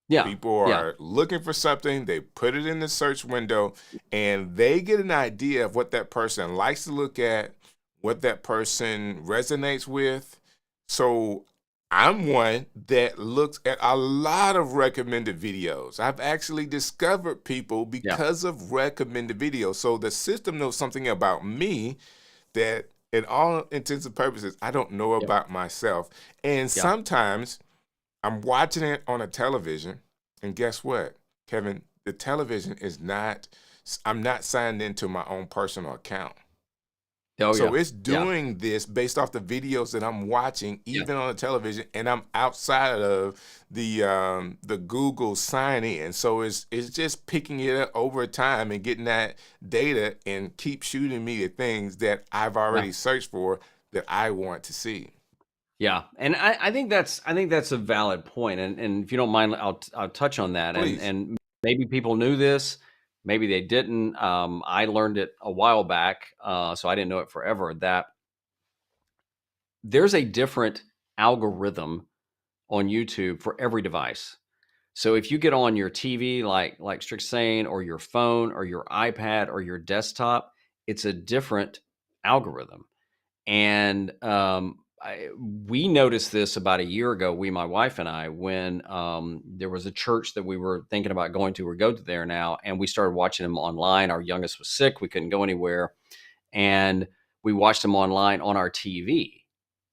Yeah. People Yeah. are looking for something, they put it in the search window, and they get an idea of what that person likes to look at, what that person resonates with. So I'm one that looks at a lot of recommended videos. I've actually discovered people Yeah. because of recommended videos. So the system knows something about me that, in all intents and purposes, I don't know Yeah. about myself. And Yeah. sometimes I'm watching it on a television, and guess what, Kevin? The television is not, I'm not signed into my own personal account. Oh, So yeah. it's Yeah. doing this based off the videos that I'm watching, Yeah. even on the television, and I'm outside of the Google sign in. So it's just picking it up over time and getting that data and keep shooting me the things that I've Yeah. already searched for that I want to see. Yeah, and I think that's a valid point, and if you don't mind, I'll touch on that, Please. and maybe people knew this, maybe they didn't. I learned it a while back, so I didn't know it forever. That there's a different algorithm on YouTube for every device. So if you get on your TV, like Strick saying, or your phone, or your iPad, or your desktop, it's a different algorithm. And we noticed this about a year ago, my wife and I, when there was a church that we were thinking about going to. We go to there now, and we started watching them online. Our youngest was sick; we couldn't go anywhere, and we watched them online on our TV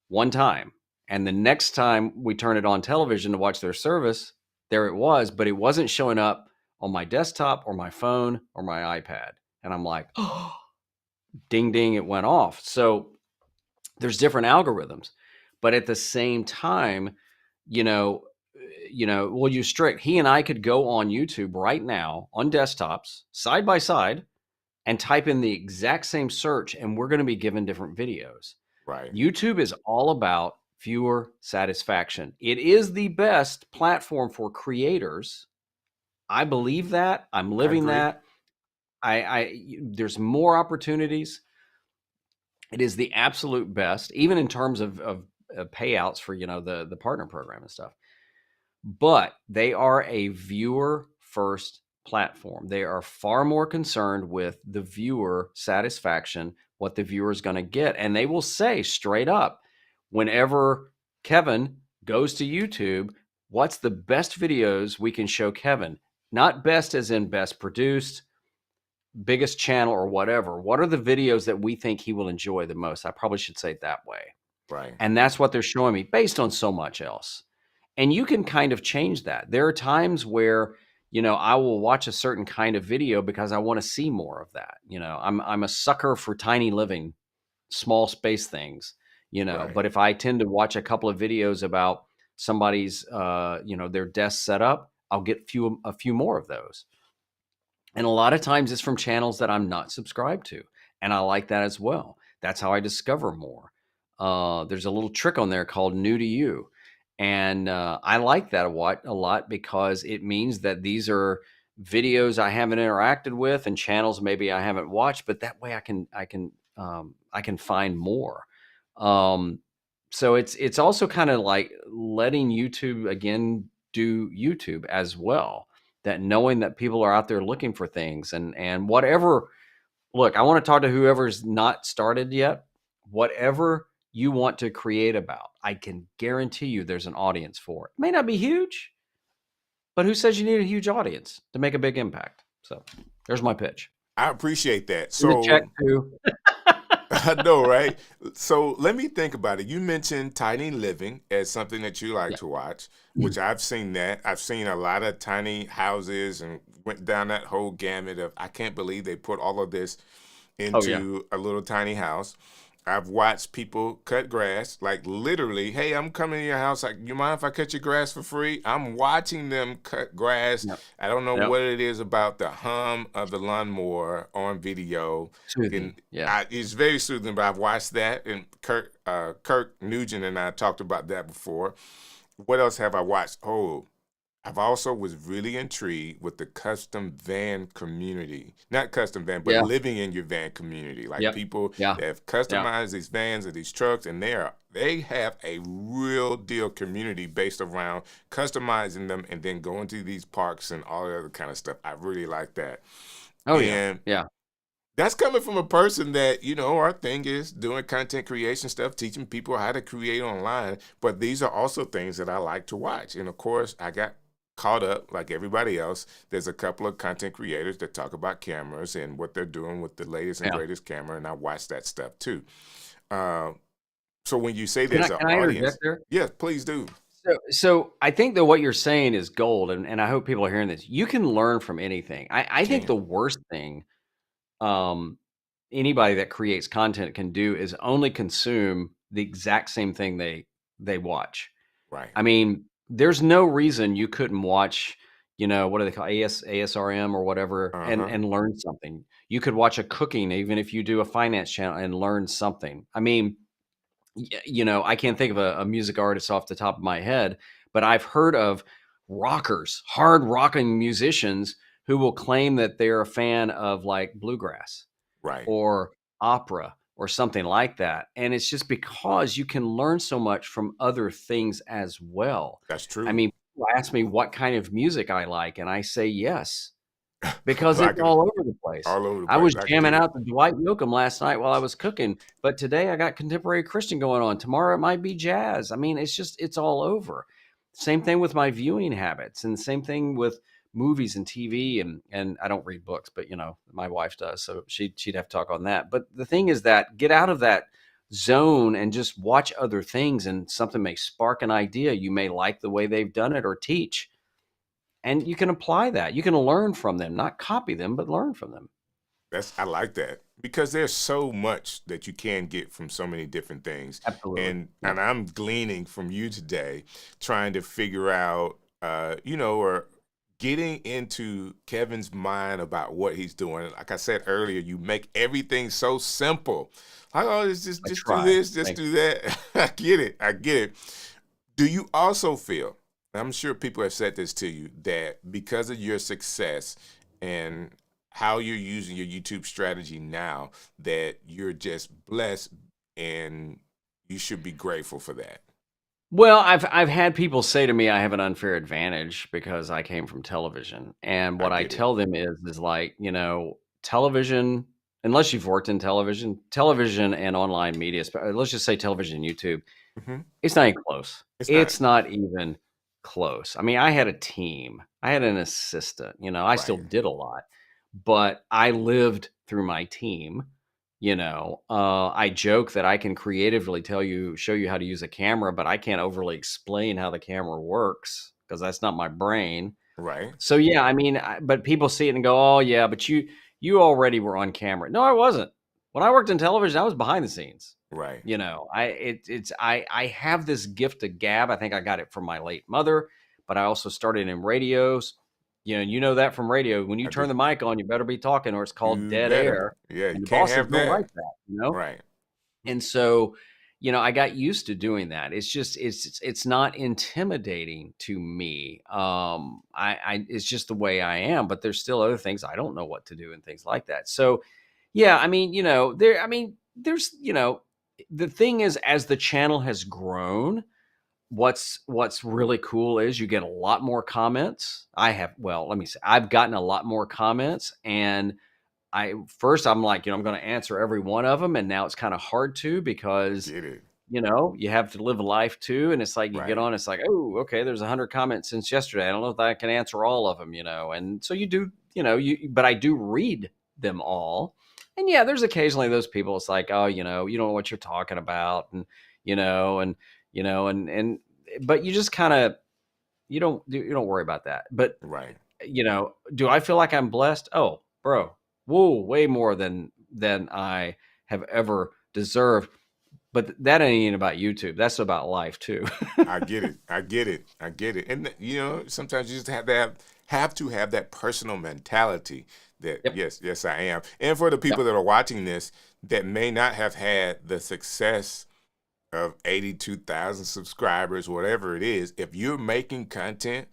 one time. And the next time we turned it on television to watch their service, there it was, but it wasn't showing up on my desktop or my phone or my iPad. And I'm like, oh, ding, ding, it went off. So there's different algorithms, but at the same time, you know, we'll use Strict. He and I could go on YouTube right now on desktops side by side and type in the exact same search, and we're going to be given different videos. Right. YouTube is all about viewer satisfaction. It is the best platform for creators. I believe that. I'm I living agree. that. There's more opportunities. It is the absolute best, even in terms of payouts for the partner program and stuff. But they are a viewer first platform. They are far more concerned with the viewer satisfaction, what the viewer is going to get, and they will say straight up, whenever Kevin goes to YouTube, what's the best videos we can show Kevin? Not best as in best produced, biggest channel or whatever. What are the videos that we think he will enjoy the most? I probably should say it that way. Right. And that's what they're showing me based on so much else. And you can kind of change that. There are times where, I will watch a certain kind of video because I want to see more of that. I'm a sucker for tiny living, small space things, Right. but if I tend to watch a couple of videos about somebody's, their desk setup, I'll get a few more of those. And a lot of times it's from channels that I'm not subscribed to. And I like that as well. That's how I discover more. There's a little trick on there called new to you. And I like that a lot because it means that these are videos I haven't interacted with and channels maybe I haven't watched, but that way I can find more. So it's also kind of like letting YouTube again do YouTube as well, that knowing that people are out there looking for things and whatever. Look, I want to talk to whoever's not started yet. Whatever you want to create about, I can guarantee you there's an audience for it. May not be huge, but who says you need a huge audience to make a big impact? So there's my pitch. I appreciate that. In the check So too. I know, right? So let me think about it. You mentioned tiny living as something that you like Yeah. to watch, which I've seen that. I've seen a lot of tiny houses and went down that whole gamut of, I can't believe they put all of this Oh yeah. into a little tiny house. I've watched people cut grass, like literally, hey, I'm coming to your house. Like, you mind if I cut your grass for free? I'm watching them cut grass. Yep. I don't know Yep. what it is about the hum of the lawnmower on video. Soothing. Yeah. It's very soothing, but I've watched that. And Kirk Nugent and I talked about that before. What else have I watched? Oh, I've also was really intrigued with the custom van community. Not custom van, but Yeah. living in your van community. Like Yep. people Yeah. that have Yeah. customized these vans or these trucks, and they have a real deal community based around customizing them and then going to these parks and all the other kind of stuff. I really like that. Oh yeah. And Yeah. that's coming from a person that, our thing is doing content creation stuff, teaching people how to create online. But these are also things that I like to watch. And of course, I got caught up like everybody else. There's a couple of content creators that talk about cameras and what they're doing with the latest and Yeah. greatest camera. And I watch that stuff too. So when you say Can there's I, an can I audience, interject there? yes, please do. So I think that what you're saying is gold, and I hope people are hearing this. You can learn from anything. I think Can. the worst thing anybody that creates content can do is only consume the exact same thing they watch. Right. I mean, there's no reason you couldn't watch, what do they call ASRM or whatever, and learn something. You could watch a cooking, even if you do a finance channel, and learn something. I mean, I can't think of a music artist off the top of my head, but I've heard of rockers, hard rocking musicians who will claim that they're a fan of like bluegrass Right. or opera or something like that. And it's just because you can learn so much from other things as well. That's true. I mean, people ask me what kind of music I like, and I say yes, because Well, it's all over the place. all over the I place. was I can jamming dig it. out to Dwight Yoakam last night while I was cooking, but today I got contemporary Christian going on. Tomorrow it might be jazz. I mean, it's all over. Same thing with my viewing habits, and same thing with movies and TV. And I don't read books, but my wife does, so she'd have to talk on that. But the thing is that get out of that zone and just watch other things, and something may spark an idea. You may like the way they've done it or teach. And you can apply that. You can learn from them, not copy them, but learn from them. I like that because there's so much that you can get from so many different things. Absolutely. And I'm gleaning from you today, trying to figure out, or getting into Kevin's mind about what he's doing. Like I said earlier, you make everything so simple. Like, oh, just do this, just do that. I get it. Do you also feel, I'm sure people have said this to you, that because of your success and how you're using your YouTube strategy now, that you're just blessed and you should be grateful for that? Well, I've had people say to me I have an unfair advantage because I came from television. And what I tell them is like, television, unless you've worked in television and online media, let's just say television and YouTube, it's not even close. It's not even close. I mean, I had a team. I had an assistant. I still did a lot, but I lived through my team. I joke that I can creatively show you how to use a camera, but I can't overly explain how the camera works because that's not my brain. Right. So yeah, I mean, but people see it and go, "Oh yeah, but you already were on camera." No, I wasn't. When I worked in television, I was behind the scenes. Right. I have this gift of gab. I think I got it from my late mother, but I also started in radios. You know that from radio. When you turn the mic on, you better be talking, or it's called dead air. Yeah, and you the can't bosses have don't that. like that. Right. And so, I got used to doing that. It's just it's not intimidating to me. It's just the way I am. But there's still other things I don't know what to do and things like that. So, yeah, I mean, there's the thing is, as the channel has grown, what's really cool is you get a lot more comments. Let me say, I've gotten a lot more comments, and I'm like, I'm going to answer every one of them. And now it's kind of hard to, because you have to live a life too. And it's like, you get Right. on, it's like, oh, okay, there's 100 comments since yesterday. I don't know if I can answer all of them, And so you do, but I do read them all. And yeah, there's occasionally those people, it's like, oh, you don't know what you're talking about. And, you know, and, but you just kind of, you don't worry about that. But, Right. do I feel like I'm blessed? Oh, bro, whoa, way more than I have ever deserved. But that ain't about YouTube. That's about life too. I get it. I get it. I get it. And sometimes you just have that personal mentality that Yep. yes, I am. And for the people Yep. that are watching this that may not have had the success of 82,000 subscribers, whatever it is, if you're making content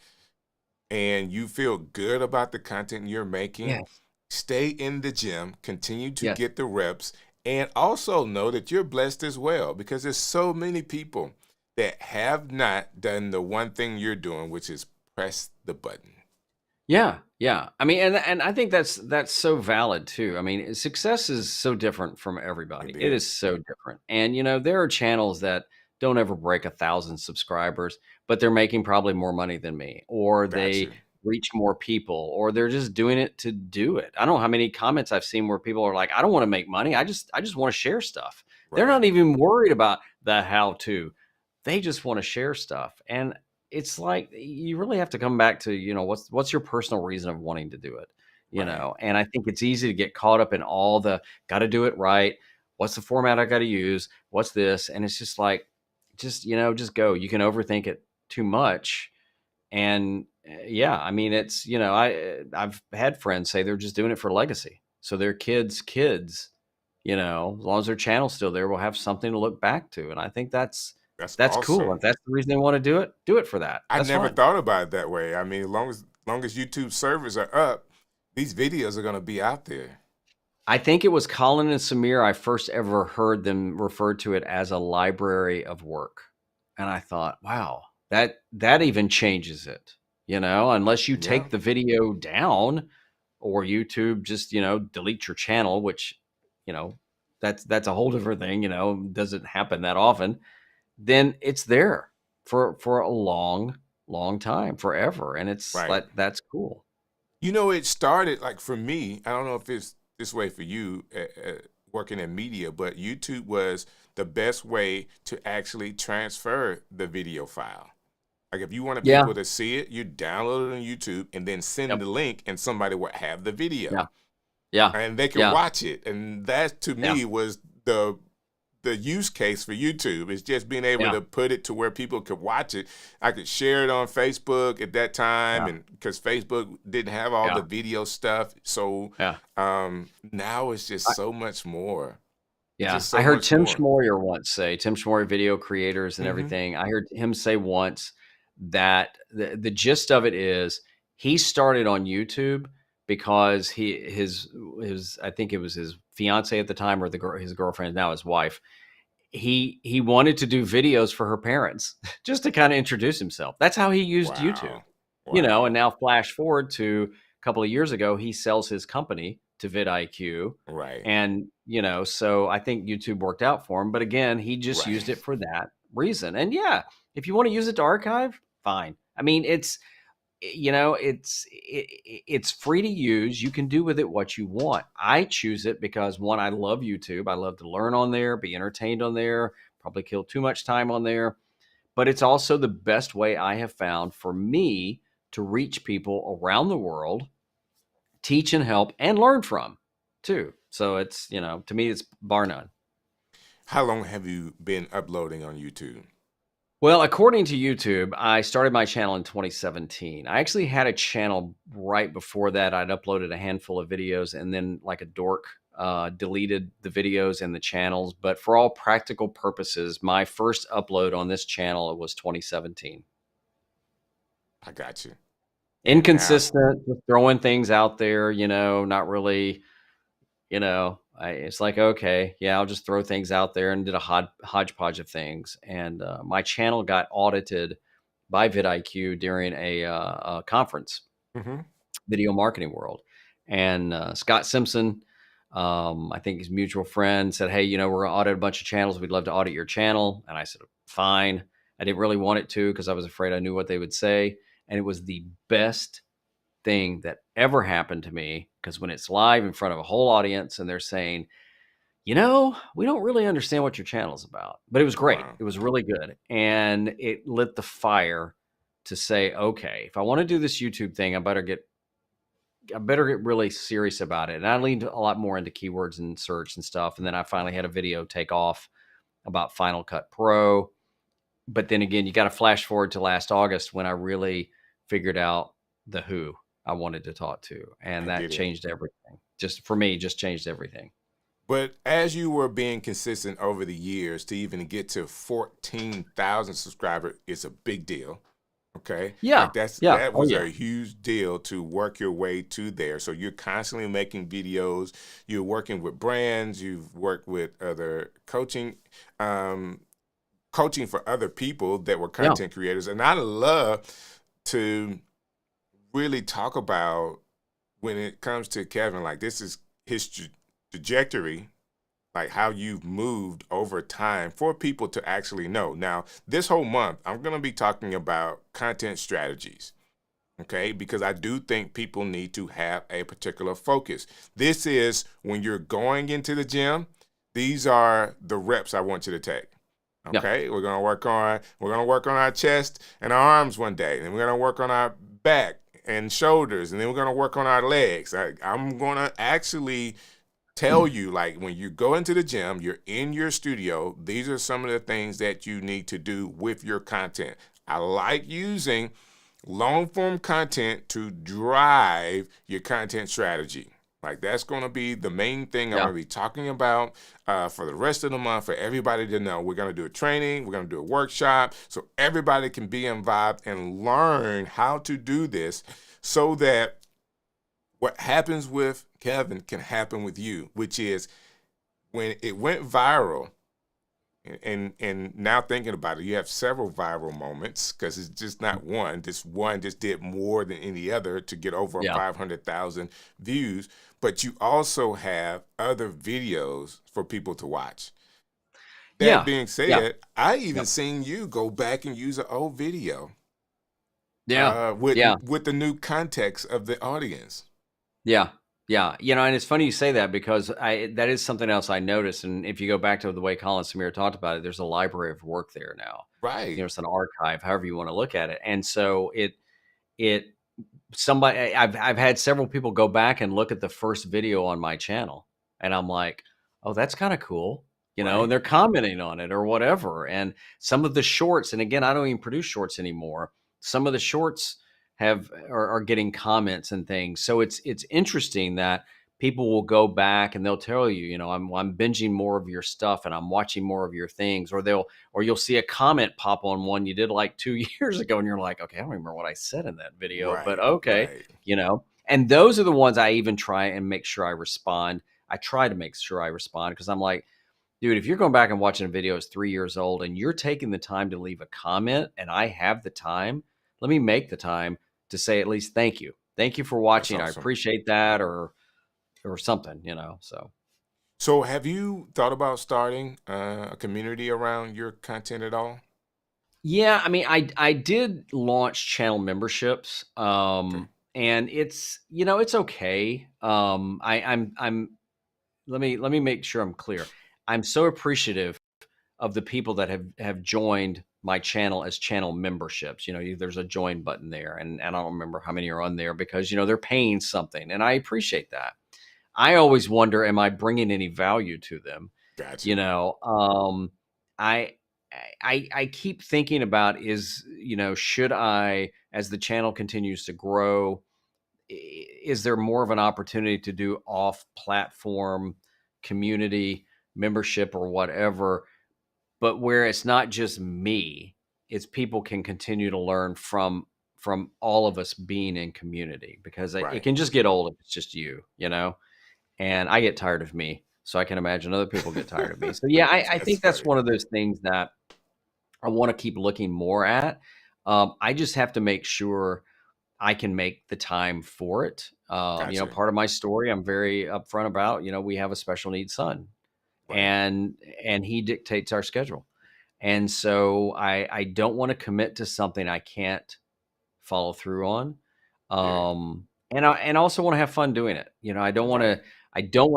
and you feel good about the content you're making, Yes. stay in the gym, continue to Yes. get the reps, and also know that you're blessed as well, because there's so many people that have not done the one thing you're doing, which is press the button. Yeah. Yeah. I mean, and I think that's so valid too. I mean, success is so different from everybody. It is so different. And there are channels that don't ever break 1,000 subscribers, but they're making probably more money than me, or they Gotcha. reach more people, or they're just doing it to do it. I don't know how many comments I've seen where people are like, I don't want to make money. I just want to share stuff. They're Right. not even worried about the how to. They just want to share stuff. And it's like, you really have to come back to, what's your personal reason of wanting to do it, Right. and I think it's easy to get caught up in all the got to do it right. What's the format I got to use? What's this? And it's just like, just go. You can overthink it too much. And yeah, I mean, it's, I've had friends say they're just doing it for legacy. So their kids, as long as their channel's still there, will have something to look back to. And I think that's That's cool. awesome. If that's the reason they want to do it for that. I That's never fine. thought about it that way. I mean, as long as YouTube servers are up, these videos are going to be out there. I think it was Colin and Samir. I first ever heard them refer to it as a library of work. And I thought, wow, that even changes it, unless you Yeah. take the video down, or YouTube just, delete your channel, which, you know, that's a whole different thing, doesn't happen that often. Then it's there for a long, long time, forever. And it's Right. like, that's cool. It started like for me. I don't know if it's this way for you working in media, but YouTube was the best way to actually transfer the video file. Like if you wanted Yeah. people to see it, you download it on YouTube and then send Yep. the link, and somebody would have the Yeah. video Yeah. and they could Yeah. watch it. And that to Yeah. me was the use case for YouTube, is just being able Yeah. to put it to where people could watch it. I could share it on Facebook at that time, Yeah. and because Facebook didn't have all the Yeah. video stuff, so Yeah. now it's just so much more. It's Yeah, just I so heard much Tim more. Schmoyer once say, Tim Schmoyer, video creators and Hmm. everything. I heard him say once that the gist of it is he started on YouTube because his I think it was his fiance at the time, or his girlfriend, now his wife. He wanted to do videos for her parents just to kind of introduce himself. That's how he used YouTube, Wow. Wow. and now flash forward to a couple of years ago, he sells his company to vidIQ. Right. And, so I think YouTube worked out for him. But again, he just Right. used it for that reason. And yeah, if you want to use it to archive, fine. I mean, it's free to use. You can do with it what you want. I choose it because, one, I love YouTube. I love to learn on there, be entertained on there, probably kill too much time on there. But it's also the best way I have found for me to reach people around the world, teach and help, and learn from too. So it's, to me, it's bar none. How long have you been uploading on YouTube? Well, according to YouTube, I started my channel in 2017. I actually had a channel right before that. I'd uploaded a handful of videos, and then, like a dork, deleted the videos and the channels. But for all practical purposes, my first upload on this channel was 2017. I got you. And now, Inconsistent, just throwing things out there, not really, it's like, okay, yeah, I'll just throw things out there, and did a hodgepodge of things. And my channel got audited by vidIQ during a conference, hmm Video Marketing World. And Scott Simpson I think his mutual friend said, hey, we're gonna audit a bunch of channels. We'd love to audit your channel. And I said, fine. I didn't really want it to, because I was afraid I knew what they would say. And it was the best thing that ever happened to me, because when it's live in front of a whole audience and they're saying, we don't really understand what your channel's about, but it was great. Wow. It was really good. And it lit the fire to say, okay, if I want to do this YouTube thing, I better get really serious about it. And I leaned a lot more into keywords and search and stuff. And then I finally had a video take off about Final Cut Pro. But then again, you got to flash forward to last August, when I really figured out the who I wanted to talk to. And that changed everything. Just for me, just changed everything. But as you were being consistent over the years, to even get to 14,000 subscribers, it's a big deal. Okay. Yeah. Like that was a huge deal to work your way to there. So you're constantly making videos. You're working with brands. You've worked with other coaching for other people that were content creators. And I love to really talk about, when it comes to Kevin, like, this is his trajectory, like how you've moved over time for people to actually know. Now, this whole month, I'm going to be talking about content strategies, okay? Because I do think people need to have a particular focus. This is when you're going into the gym. These are the reps I want you to take. Okay, we're gonna work on our chest and our arms one day, and we're gonna work on our back and shoulders, and then we're gonna work on our legs. I'm gonna actually tell you, like, when you go into the gym, you're in your studio, these are some of the things that you need to do with your content. I like using long form content to drive your content strategy. Like, that's going to be the main thing I'm going to be talking about for the rest of the month, for everybody to know. We're going to do a training. We're going to do a workshop, so everybody can be involved and learn how to do this, so that what happens with Kevin can happen with you, which is, when it went viral, and now thinking about it, you have several viral moments, because it's just not one. This one just did more than any other to get over 500,000 views. But you also have other videos for people to watch. That being said, I even seen you go back and use an old video. With the new context of the audience. Yeah. And it's funny you say that, because that is something else I noticed. And if you go back to the way Colin Samir talked about it, there's a library of work there now. Right. It's an archive, however you want to look at it. And so I've had several people go back and look at the first video on my channel, and I'm like, oh, that's kind of cool. And they're commenting on it or whatever. And some of the shorts, and again, I don't even produce shorts anymore. Some of the shorts are getting comments and things. So it's interesting that people will go back and they'll tell you, I'm binging more of your stuff and I'm watching more of your things, or you'll see a comment pop on one you did like 2 years ago, and you're like, okay, I don't remember what I said in that video, but okay, and those are the ones I even try and make sure I respond. I try to make sure I respond, because I'm like, dude, if you're going back and watching a video that's 3 years old and you're taking the time to leave a comment, and I have the time, let me make the time to say at least thank you. Thank you for watching. Awesome. I appreciate that, or something, So have you thought about starting a community around your content at all? Yeah, I mean, I did launch channel memberships, and it's it's okay. I'm let me make sure I'm clear. I'm so appreciative of the people that have joined my channel as channel memberships. There's a join button there, and I don't remember how many are on there, because they're paying something, and I appreciate that. I always wonder, am I bringing any value to them? Gotcha. I keep thinking about, should I, as the channel continues to grow, is there more of an opportunity to do off-platform community membership or whatever, but where it's not just me, it's people can continue to learn from all of us being in community, because it can just get old if it's just you, and I get tired of me. So I can imagine other people get tired of me. So yeah, I think that's one of those things that I want to keep looking more at. I just have to make sure I can make the time for it. Gotcha. Part of my story, I'm very upfront about, we have a special needs son, Right. and he dictates our schedule. And so I don't want to commit to something I can't follow through on. Yeah. And I also want to have fun doing it. Right. I don't want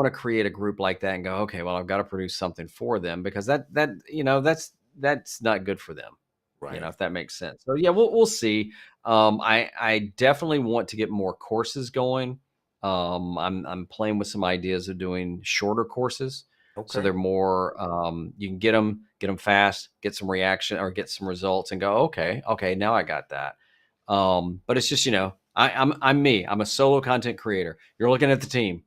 to create a group like that and go, okay, well, I've got to produce something for them, because that's not good for them. Right. If that makes sense. So yeah, we'll see. I definitely want to get more courses going. I'm playing with some ideas of doing shorter courses, so Okay. they're more, you can get them fast, get some reaction or get some results, and go, okay, now I got that. But it's just, I'm me. I'm a solo content creator. You're looking at the team,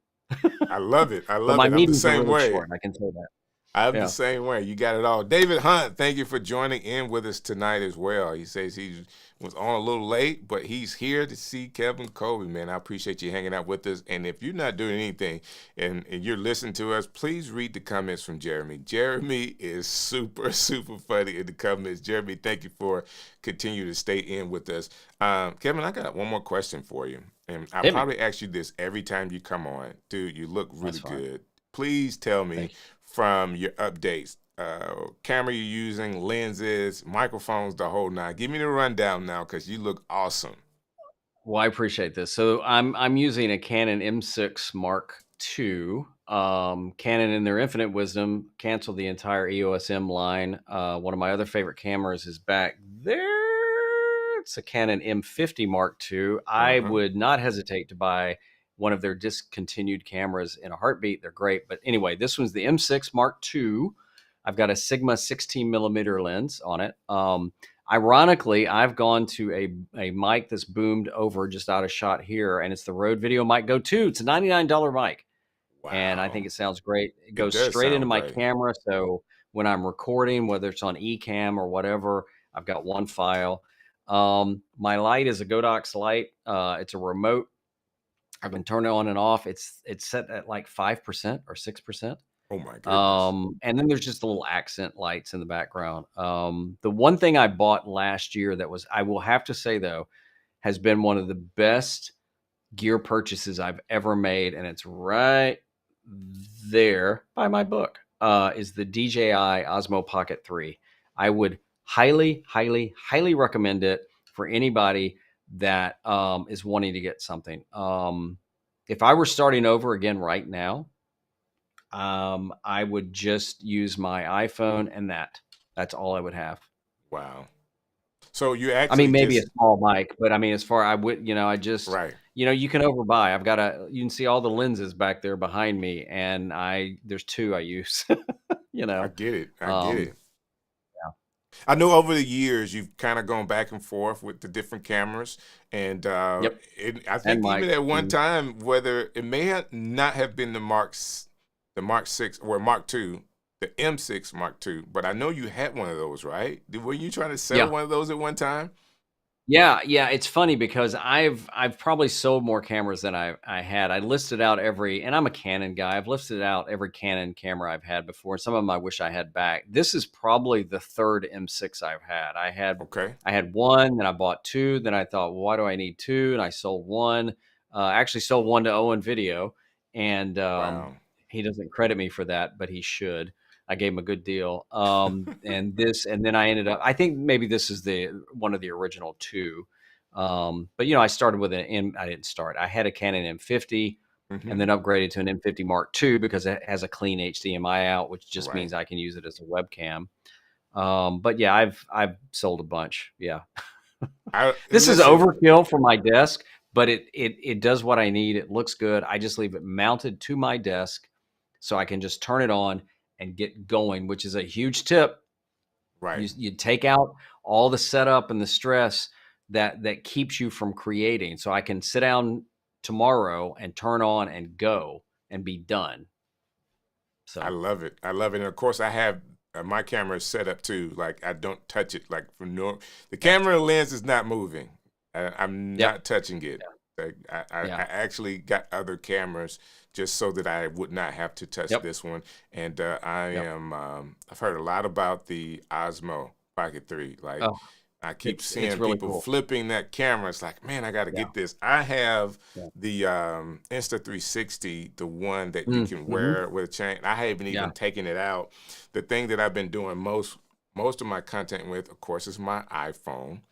I love it. I but love my it. I'm the meetings are same really way. short. I can say that. I'm the Yeah. same way. You got it all. David Hunt, thank you for joining in with us tonight as well. He says he was on a little late, but he's here to see Kevin Kolbe, man. I appreciate you hanging out with us. And if you're not doing anything and you're listening to us, please read the comments from Jeremy. Jeremy is super, super funny in the comments. Jeremy, thank you for continuing to stay in with us. Kevin, I got one more question for you. And I Hit me. probably ask you this every time you come on. Dude, you look really That's fine. good. Please tell me Thank you. from your updates, camera you're using, lenses, microphones, the whole nine. Give me the rundown now, because you look awesome. Well, I appreciate this. So I'm using a Canon M6 Mark II. Canon, in their infinite wisdom, canceled the entire EOS M line. One of my other favorite cameras is back there. It's a Canon M50 Mark II. I would not hesitate to buy one of their discontinued cameras in a heartbeat. They're great. But anyway, this one's the M6 Mark II. I've got a Sigma 16 millimeter lens on it. Ironically, I've gone to a mic that's boomed over just out of shot here, and it's the Rode Video Mic Go 2. It's a $99 mic. Wow. And I think it sounds great. It goes does straight into sound my great. camera. So when I'm recording, whether it's on Ecamm or whatever, I've got one file. My light is a Godox light. It's a remote. I can turn it on and off. It's set at like 5% or 6%. Oh my goodness. And then there's just the little accent lights in the background. The one thing I bought last year that was, I will have to say though, has been one of the best gear purchases I've ever made, and it's right there by my book, is the DJI Osmo Pocket 3. I would highly, highly, highly recommend it for anybody that is wanting to get something. If I were starting over again right now, I would just use my iPhone, and that's all I would have. Wow. So you I actually mean, maybe a just small mic, but I mean, as far I would, I just, right. you can overbuy. You can see all the lenses back there behind me, and there's two I use. I get it. I get it. Yeah. I know over the years you've kind of gone back and forth with the different cameras, and Yep. I think And even mic. at one time, whether it may not have been the Mark 6 or Mark II, the M6 Mark II, but I know you had one of those, right? Were you trying to sell Yeah. one of those at one time? Yeah, it's funny because I've probably sold more cameras than I had. I listed out and I'm a Canon guy. I've listed out every Canon camera I've had before. Some of them I wish I had back. This is probably the third M6 I've had. I had one, then I bought two, then I thought, well, why do I need two? And I sold one. I actually sold one to Owen Video, and Wow. he doesn't credit me for that, but he should. I gave him a good deal. And then I ended up, I think maybe this is one of the original two. But I started with I didn't start. I had a Canon M50 and then upgraded to an M50 Mark II because it has a clean HDMI out, which just means I can use it as a webcam. But yeah, I've sold a bunch. Yeah. This is overkill for my desk, but it does what I need. It looks good. I just leave it mounted to my desk so I can just turn it on and get going, which is a huge tip. Right. You take out all the setup and the stress that keeps you from creating. So I can sit down tomorrow and turn on and go and be done. So I love it. I love it. And of course I have my camera is set up too. Like I don't touch it. Like the camera lens is not moving. I'm not touching it. Like, I actually got other cameras just so that I would not have to touch this one. And I've heard a lot about the Osmo Pocket 3. Like I keep It's seeing really people cool. flipping that camera. It's like, man, I got to Yeah. get this. I have Yeah. the Insta360, the one that you can Mm-hmm. wear with a chain. I haven't Yeah. even taken it out. The thing that I've been doing most of my content with, of course, is my iPhone.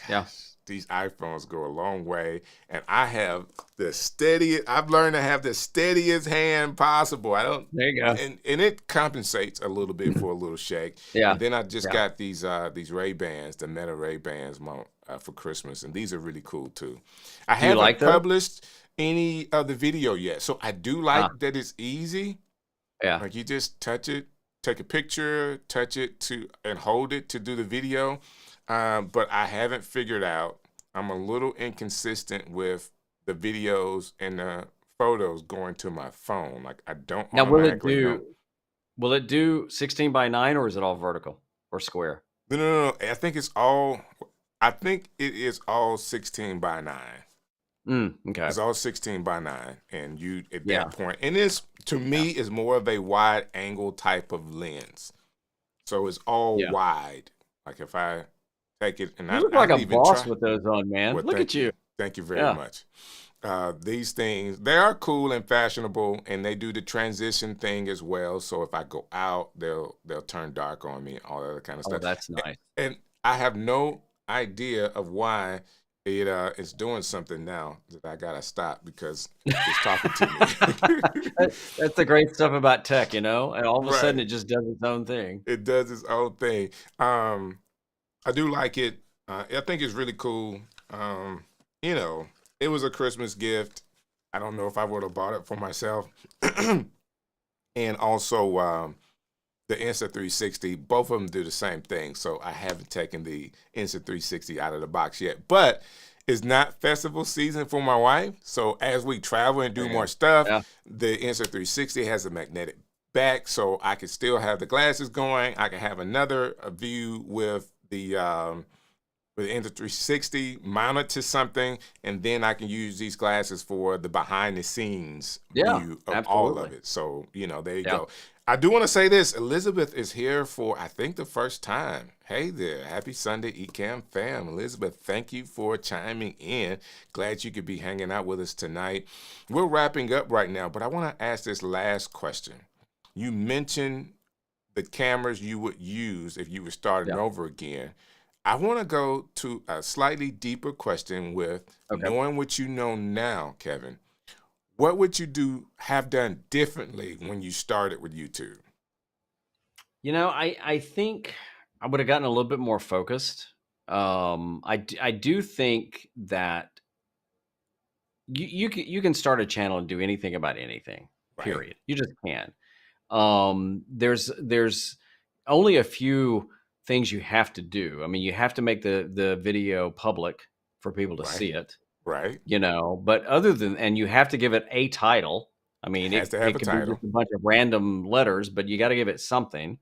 Yeah. Gosh, these iPhones go a long way, and I have the steadiest. I've learned to have the steadiest hand possible. I don't, There you go. and it compensates a little bit for a little shake. Yeah. And then I just Yeah. got these Ray-Bans, the Meta Ray-Bans, for Christmas, and these are really cool too. I Do you haven't like those? published any of the video yet, so I do like that it's easy. Yeah. Like you just touch it, take a picture, touch it and hold it to do the video. But I haven't figured out. I'm a little inconsistent with the videos and the photos going to my phone. Like I don't Now, automatically know. will it do 16:9 or is it all vertical or square? No. I think it is all 16:9. Okay. It's all 16:9, and you at Yeah. that point, and it's to me is more of a wide angle type of lens. So it's all Yeah. wide. Like if I take it, and You I look like don't a even boss try. with those on, man. Well, Look at you. thank you very Yeah. much. These things, they are cool and fashionable, and they do the transition thing as well. So if I go out, they'll turn dark on me, all that other kind of Oh, stuff. that's nice. And I have no idea of why it's doing something now that I gotta stop because it's talking to me. That's the great stuff about tech, and all of a sudden Right. it just does its own thing. It does its own thing. I do like it. I think it's really cool. It was a Christmas gift. I don't know if I would have bought it for myself. And also the Insta360, both of them do the same thing. So I haven't taken the Insta360 out of the box yet. But it's not festival season for my wife. So as we travel and do more stuff, Yeah. the Insta360 has a magnetic back, so I can still have the glasses going. I can have another view with the Insta360 mounted to something, and then I can use these glasses for the behind the scenes view of all of absolutely. it. So, there you Yeah. go. I do want to say this. Elizabeth is here for, I think, the first time. Hey there. Happy Sunday, Ecamm fam. Elizabeth, thank you for chiming in. Glad you could be hanging out with us tonight. We're wrapping up right now, but I want to ask this last question. You mentioned the cameras you would use if you were starting Yeah. over again. I want to go to a slightly deeper question with knowing what you know now, Kevin. What would you have done differently when you started with YouTube? I think I would have gotten a little bit more focused. I do think that you can start a channel and do anything about anything. Right. Period. You just can. There's only a few things you have to do. I mean, you have to make the video public for people to see it. Right. But and you have to give it a title. I mean, It has to have a could be title. just a bunch of random letters, but you got to give it something.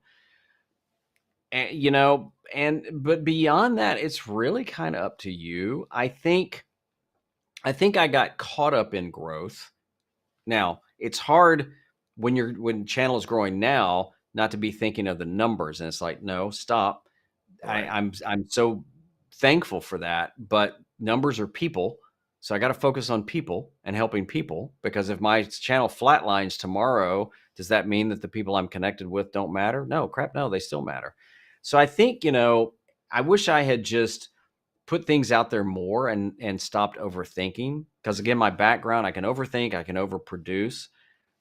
And but beyond that, it's really kind of up to you. I think I got caught up in growth. Now, it's hard when channel is growing now not to be thinking of the numbers, and it's like, no, stop. Right. I'm so thankful for that, but numbers are people. So I got to focus on people and helping people, because if my channel flatlines tomorrow, does that mean that the people I'm connected with don't matter? No, crap. No, they still matter. So I think, I wish I had just put things out there more and stopped overthinking, because again, my background, I can overthink, I can overproduce.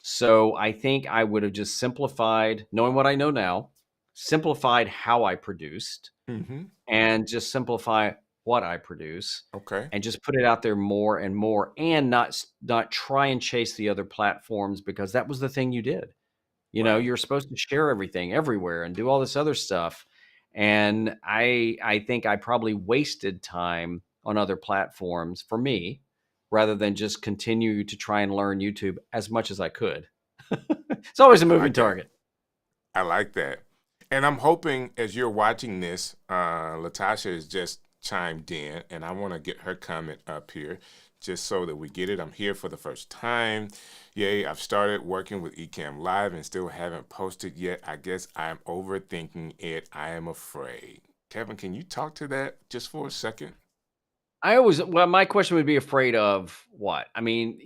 So I think I would have just simplified, knowing what I know now, simplified how I produced, and just simplify what I produce. Okay. And just put it out there more and more, and not try and chase the other platforms, because that was the thing you did. You're supposed to share everything everywhere and do all this other stuff. And I think I probably wasted time on other platforms for me, rather than just continue to try and learn YouTube as much as I could. It's always a moving target. I like that. And I'm hoping as you're watching this, Latasha has just chimed in, and I want to get her comment up here just so that we get it. I'm here for the first time. Yay, I've started working with Ecamm Live and still haven't posted yet. I guess I'm overthinking it. I am afraid. Kevin, can you talk to that just for a second? Well, my question would be afraid of what? I mean,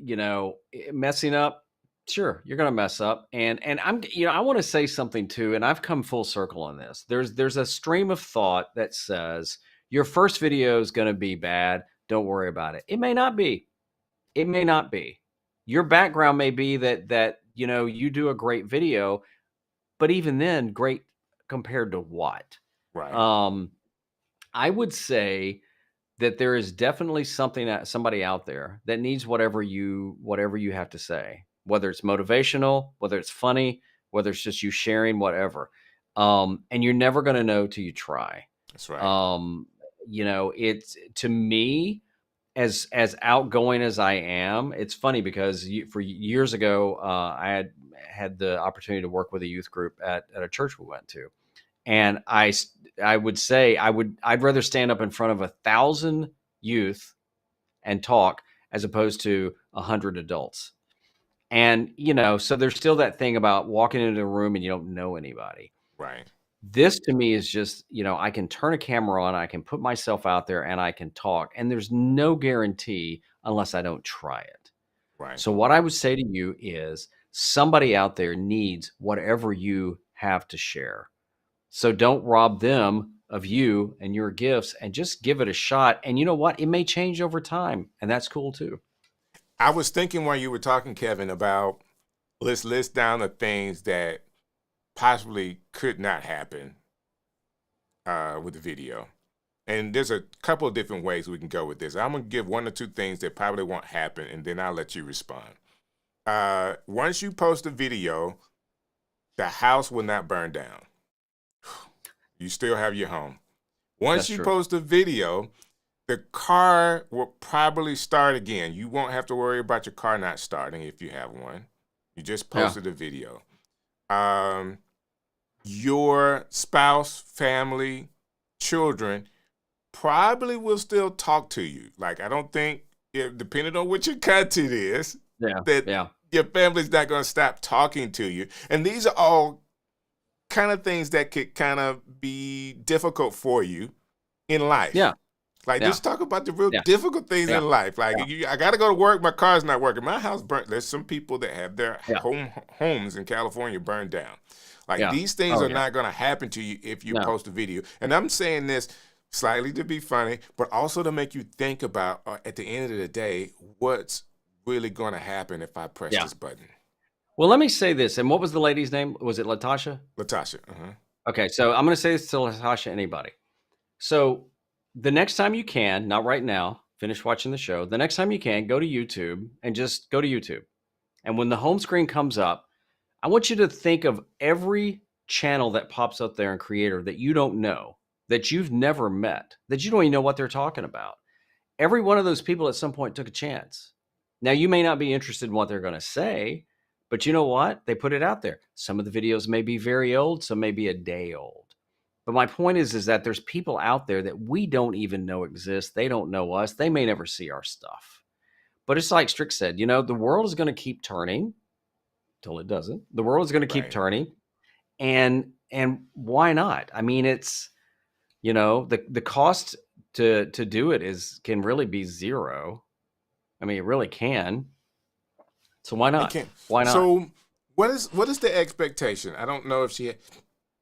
messing up. Sure, you're going to mess up. And I want to say something too, and I've come full circle on this. There's a stream of thought that says your first video is going to be bad. Don't worry about it. It may not be. It may not be. Your background may be that you do a great video, but even then, great compared to what? Right. I would say that there is definitely somebody out there that needs whatever you have to say, whether it's motivational, whether it's funny, whether it's just you sharing, whatever. And you're never going to know till you try. That's right. It's, to me, as outgoing as I am, it's funny because for years ago, I had the opportunity to work with a youth group at a church we went to. And I would say I'd rather stand up in front of 1,000 youth and talk as opposed to 100 adults. And, so there's still that thing about walking into a room and you don't know anybody. Right. This to me is just, I can turn a camera on, I can put myself out there and I can talk, and there's no guarantee unless I don't try it. Right. So what I would say to you is somebody out there needs whatever you have to share. So don't rob them of you and your gifts, and just give it a shot. And you know what? It may change over time, and that's cool too. I was thinking while you were talking, Kevin, about let's list down the things that possibly could not happen with the video. And there's a couple of different ways we can go with this. I'm going to give one or two things that probably won't happen, and then I'll let you respond. Once you post a video, the house will not burn down. You still have your home. Once you post a video, the car will probably start again. You won't have to worry about your car not starting if you have one. You just posted a video. Your spouse, family, children probably will still talk to you. Like, I don't think, depending on what your content is, your family's not going to stop talking to you. And these are all kind of things that could kind of be difficult for you in life. Just talk about the real difficult things in life. Like, I got to go to work. My car's not working. My house burnt. There's some people that have their homes in California burned down. Like, these things are not going to happen to you if you post a video. And I'm saying this slightly to be funny, but also to make you think about, at the end of the day, what's really going to happen if I press this button. Well, let me say this. And what was the lady's name? Was it Latasha? Latasha. Okay, so I'm going to say this to Latasha, anybody. So the next time you can, not right now, finish watching the show. The next time you can, go to YouTube and just go to YouTube. And when the home screen comes up, I want you to think of every channel that pops up there in Creator that you don't know, that you've never met, that you don't even know what they're talking about. Every one of those people at some point took a chance. Now, you may not be interested in what they're going to say, but you know what? They put it out there. Some of the videos may be very old, some may be a day old. But my point is that there's people out there that we don't even know exist. They don't know us. They may never see our stuff. But it's like Strick said, the world is going to keep turning till it doesn't. The world is going to keep turning. And why not? I mean, it's, the cost to do it can really be zero. I mean, it really can. So why not? Why not? So what is the expectation? I don't know if she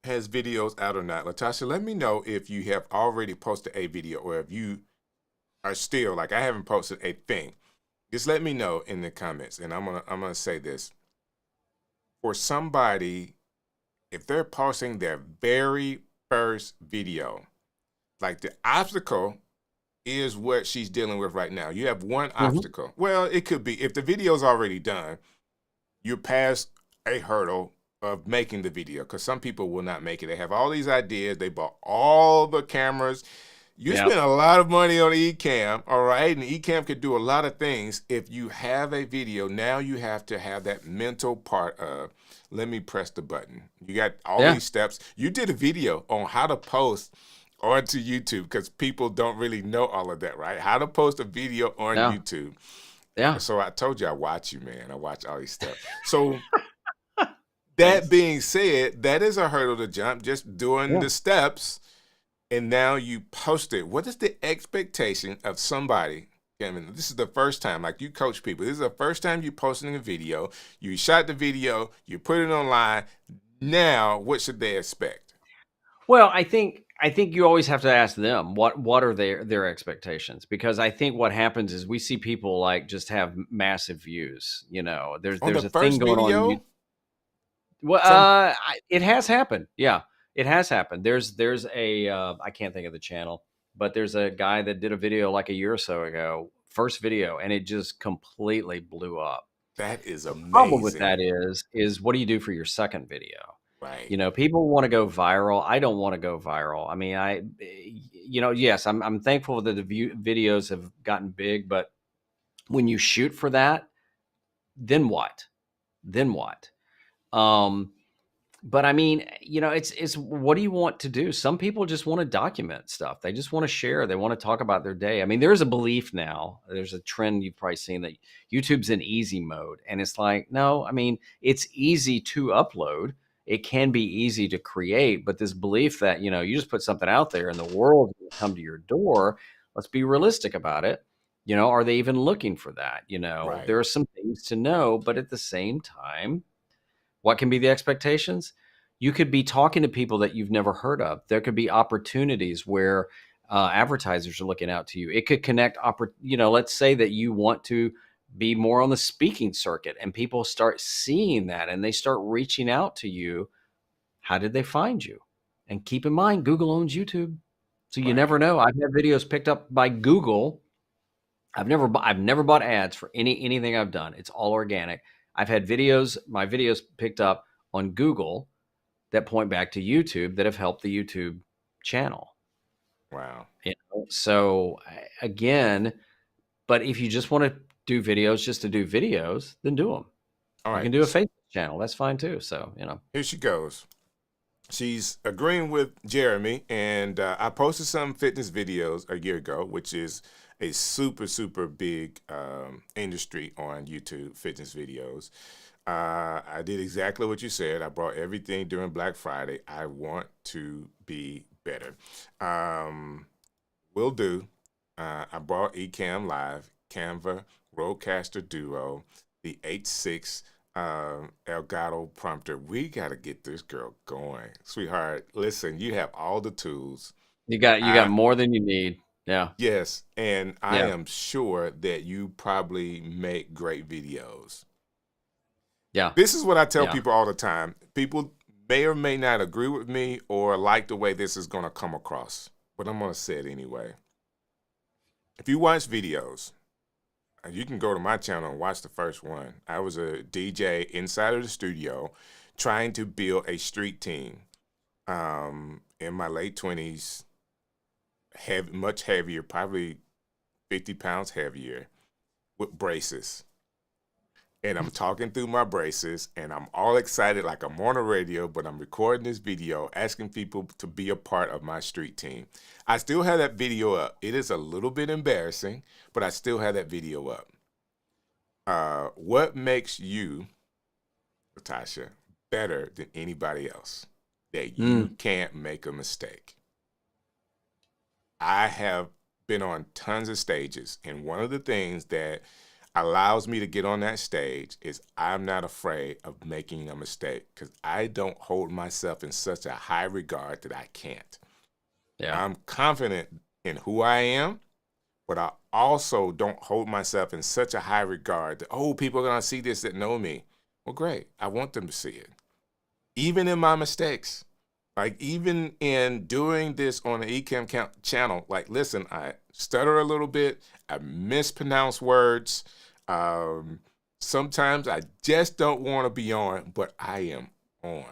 has videos out or not. Latasha, let me know if you have already posted a video or if you are still, like, I haven't posted a thing. Just let me know in the comments. And I'm gonna say this. For somebody, if they're posting their very first video, like, the obstacle is what she's dealing with right now. You have one obstacle. Well, it could be, if the video's already done, you're past a hurdle of making the video, because some people will not make it. They have all these ideas. They bought all the cameras. You spend a lot of money on Ecamm, all right? And Ecamm could do a lot of things. If you have a video, now you have to have that mental part of, let me press the button. You got all these steps. You did a video on how to post onto YouTube, because people don't really know all of that, right? How to post a video on YouTube. Yeah. So I told you I watch you, man. I watch all these stuff. So that being said, that is a hurdle to jump, just doing the steps. and now you post it. What is the expectation of somebody? Kevin, this is the first time, like you coach people. This is the first time you posting a video. You shot the video, you put it online. Now, what should they expect? Well, I think you always have to ask them what are their expectations, because I think what happens is we see people like just have massive views. You know, On the there's a thing first going on. video, Well, some it has happened. Yeah, it has happened. There's a I can't think of the channel, but there's a guy that did a video like a year or so ago, first video, and it just completely blew up. that is The problem with amazing. that is what do you do for your second video? Right. You know, people want to go viral. I don't want to go viral. I mean, yes, I'm thankful that the videos have gotten big, but when you shoot for that, then what? Then what? Um, but I mean, it's what do you want to do? Some people just want to document stuff. They just want to share. They want to talk about their day. I mean, there's a belief now. There's a trend you've probably seen that YouTube's in easy mode. And it's like, no, I mean, it's easy to upload. It can be easy to create, but this belief that, you just put something out there and the world will come to your door. Let's be realistic about it. Are they even looking for that? Right. There are some things to know, but at the same time, what can be the expectations? You could be talking to people that you've never heard of. There could be opportunities where advertisers are looking out to you. It could connect, let's say that you want to be more on the speaking circuit and people start seeing that and they start reaching out to you. How did they find you? And keep in mind, Google owns YouTube. So you Right. never know. I've had videos picked up by Google. I've never bought ads for anything I've done. It's all organic. I've had my videos picked up on Google that point back to YouTube that have helped the YouTube channel. Wow. So again, but if you just want to do videos just to do videos, then do them. All You right. can do a Facebook channel. That's fine too. So, Here she goes. She's agreeing with Jeremy, and I posted some fitness videos a year ago, which is a super, super big industry on YouTube, fitness videos. I did exactly what you said. I brought everything during Black Friday. I want to be better. Will do. I brought Ecamm Live, Canva, Rodecaster Duo, the H6 Elgato prompter. We got to get this girl going. Sweetheart, listen, you have all the tools. you got I more than you need. Yeah. Yes, and I Yeah. am sure that you probably make great videos. Yeah. This is what I tell Yeah. people all the time. People may or may not agree with me or like the way this is going to come across, but I'm going to say it anyway. If you watch videos, you can go to my channel and watch the first one. I was a DJ inside of the studio trying to build a street team in my late 20s, much heavier, probably 50 pounds heavier, with braces. And I'm talking through my braces and I'm all excited like I'm on the radio, but I'm recording this video asking people to be a part of my street team. I still have that video up. It is a little bit embarrassing, but I still have that video up. What makes you, Natasha, better than anybody else? That you can't make a mistake. I have been on tons of stages, and one of the things that allows me to get on that stage is I'm not afraid of making a mistake because I don't hold myself in such a high regard that I can't. Yeah. I'm confident in who I am, but I also don't hold myself in such a high regard that, oh, people are going to see this that know me. Well, great. I want them to see it. Even in my mistakes, like even in doing this on the Ecamm channel, like, listen, I stutter a little bit. I mispronounce words. Sometimes I just don't want to be on, but I am on.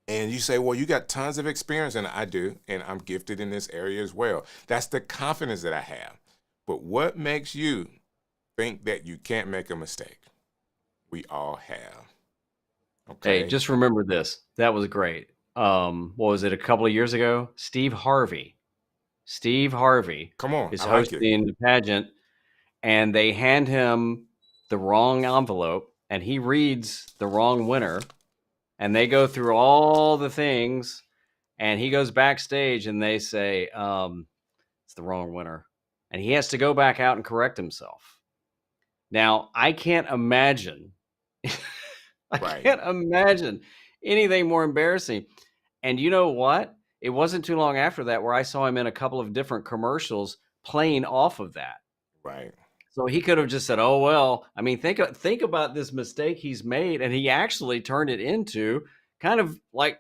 And you say, well, you got tons of experience, and I do, and I'm gifted in this area as well. That's the confidence that I have. But what makes you think that you can't make a mistake? We all have. Okay. Hey, just remember this. That was great. What was it, a couple of years ago? Steve Harvey Come on. is I like it. hosting the pageant, and they hand him the wrong envelope, and he reads the wrong winner, and they go through all the things, And he goes backstage and they say, it's the wrong winner. And he has to go back out and correct himself. Now, I can't imagine, I can't imagine anything more embarrassing. And you know what? It wasn't too long after that where I saw him in a couple of different commercials playing off of that. Right. So he could have just said, "Oh well." I mean, think about this mistake he's made, and he actually turned it into kind of like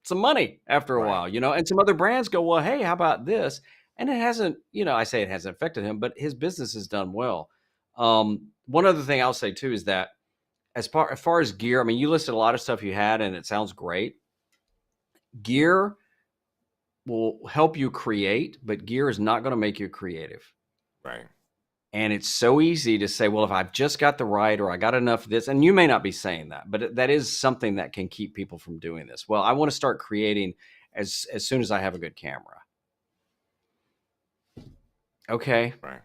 some money after a while, you know. And some other brands go, "Well, hey, how about this?" And it hasn't, you know, I say it hasn't affected him, but his business has done well. One other thing I'll say too is that as far as gear, I mean, you listed a lot of stuff you had, and it sounds great. Gear will help you create, but gear is not going to make you creative. Right. And it's so easy to say, well, if I've just got the right, or I got enough of this, and you may not be saying that, but that is something that can keep people from doing this. Well, I want to start creating as soon as I have a good camera. Okay. Right.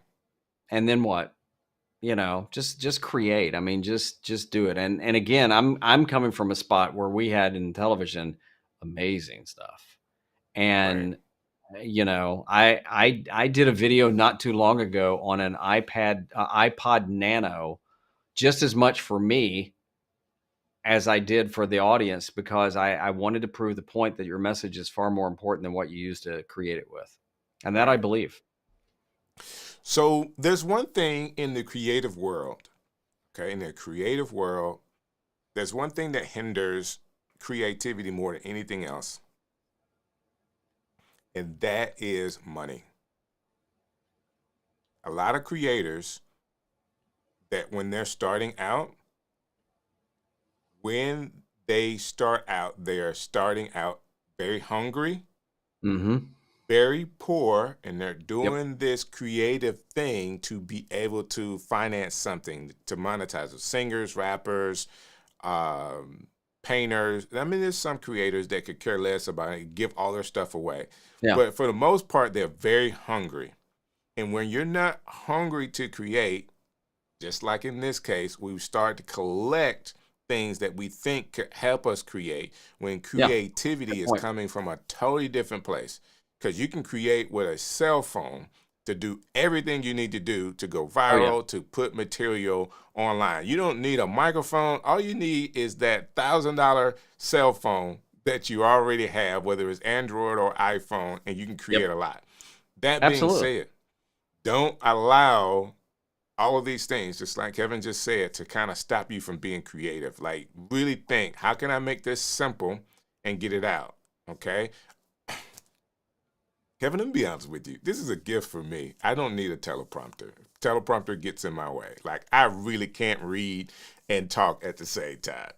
And then what? You know, just create. I mean, just do it. And again, I'm coming from a spot where we had in television amazing stuff. And you know, I did a video not too long ago on an iPod Nano, just as much for me as I did for the audience, because I wanted to prove the point that your message is far more important than what you use to create it with. And that I believe. So there's one thing in the creative world, okay? In the creative world, there's one thing that hinders creativity more than anything else, and that is money. A lot of creators that when they're starting out, they are starting out very hungry, very poor, and they're doing this creative thing to be able to finance something, to monetize it. Singers, rappers, painters. I mean, there's some creators that could care less about it, give all their stuff away. But for the most part, they're very hungry. And when you're not hungry to create, just like in this case, we start to collect things that we think could help us create, when creativity is coming from a totally different place. Because you can create with a cell phone to do everything you need to do to go viral, to put material online. You don't need a microphone. All you need is that $1,000 cell phone that you already have, whether it's Android or iPhone, and you can create a lot. That being said, don't allow all of these things, just like Kevin just said, to kind of stop you from being creative. Like, really think, how can I make this simple and get it out? Okay? Kevin, let me be honest with you. This is a gift for me. I don't need a teleprompter. Teleprompter gets in my way. Like, I really can't read and talk at the same time.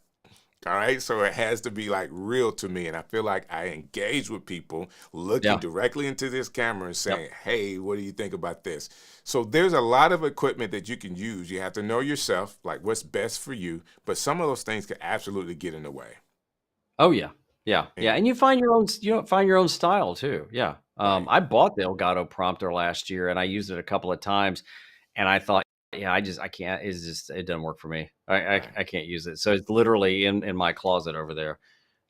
All right? So it has to be like real to me. And I feel like I engage with people looking directly into this camera and saying, hey, what do you think about this? So there's a lot of equipment that you can use. You have to know yourself, like what's best for you. But some of those things can absolutely get in the way. Oh, yeah. Yeah. Yeah. And you find your own style too. Yeah. I bought the Elgato prompter last year and I used it a couple of times and I thought, I can't, it doesn't work for me. I can't use it. So it's literally in my closet over there.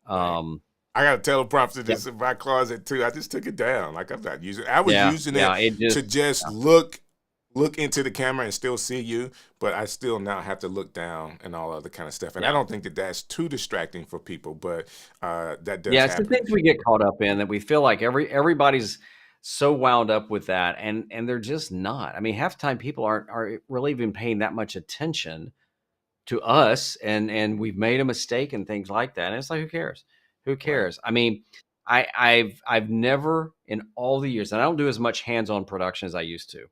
I got a teleprompter that's in my closet too. I just took it down. Like, I'm not using it. I was using it to just look into the camera and still see you, but I still now have to look down and all other kind of stuff. And I don't think that that's too distracting for people, but that does happen. It's the things we get caught up in that we feel like everybody's so wound up with that, and they're just not. I mean, half the time people aren't really even paying that much attention to us, and we've made a mistake and things like that. And it's like, who cares? Who cares? I mean, I've never in all the years, and I don't do as much hands-on production as I used to,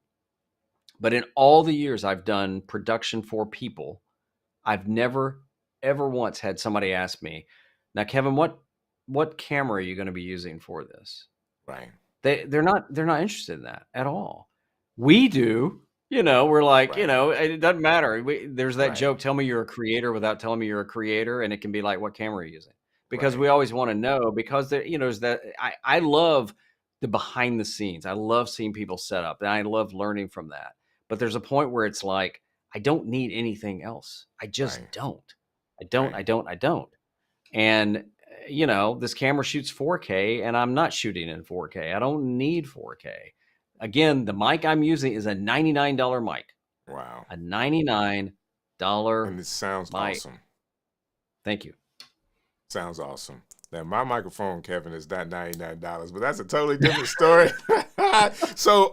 but in all the years I've done production for people, I've never ever once had somebody ask me, now, Kevin, what camera are you going to be using for this? Right. They're not interested in that at all. We do, we're like, it doesn't matter. There's that joke, tell me you're a creator without telling me you're a creator. And it can be like, what camera are you using? Because we always want to know, because there's that, I love the behind the scenes. I love seeing people set up and I love learning from that. But there's a point where it's like, I don't need anything else. I just don't. I don't. And, you know, this camera shoots 4K and I'm not shooting in 4K. I don't need 4K. Again, the mic I'm using is a $99 mic. Wow. A $99 And it sounds mic. awesome. Thank you. Sounds awesome. Now, my microphone, Kevin, is not $99, but that's a totally different story. So,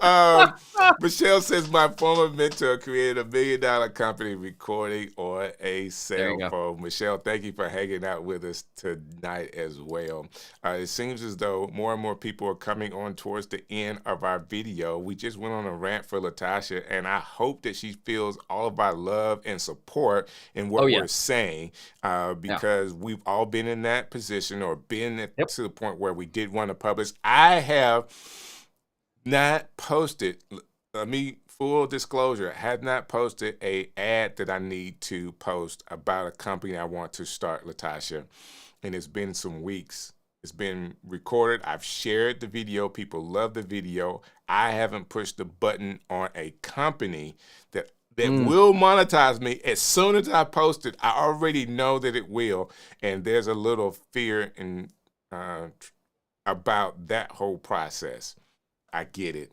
Michelle says, my former mentor created $1 million company recording on a cell phone. Michelle, thank you for hanging out with us tonight as well. It seems as though more and more people are coming on towards the end of our video. We just went on a rant for Latasha, and I hope that she feels all of our love and support in what we're saying, because we've all been in that position or been to the point where we did want to publish. I have not posted, full disclosure, I have not posted a ad that I need to post about a company I want to start, Latasha. And it's been some weeks. It's been recorded. I've shared the video. People love the video. I haven't pushed the button on a company that will monetize me. As soon as I post it, I already know that it will. And there's a little fear about that whole process. I get it.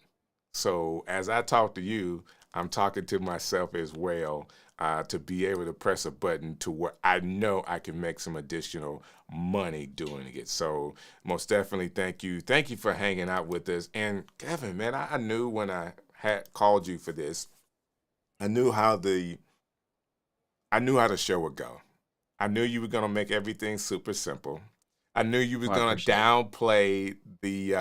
So as I talk to you, I'm talking to myself as well, to be able to press a button to where I know I can make some additional money doing it. So most definitely thank you. Thank you for hanging out with us. And Kevin, man, I knew when I had called you for this, I knew how the show would go. I knew you were going to make everything super simple. I knew you were going to downplay the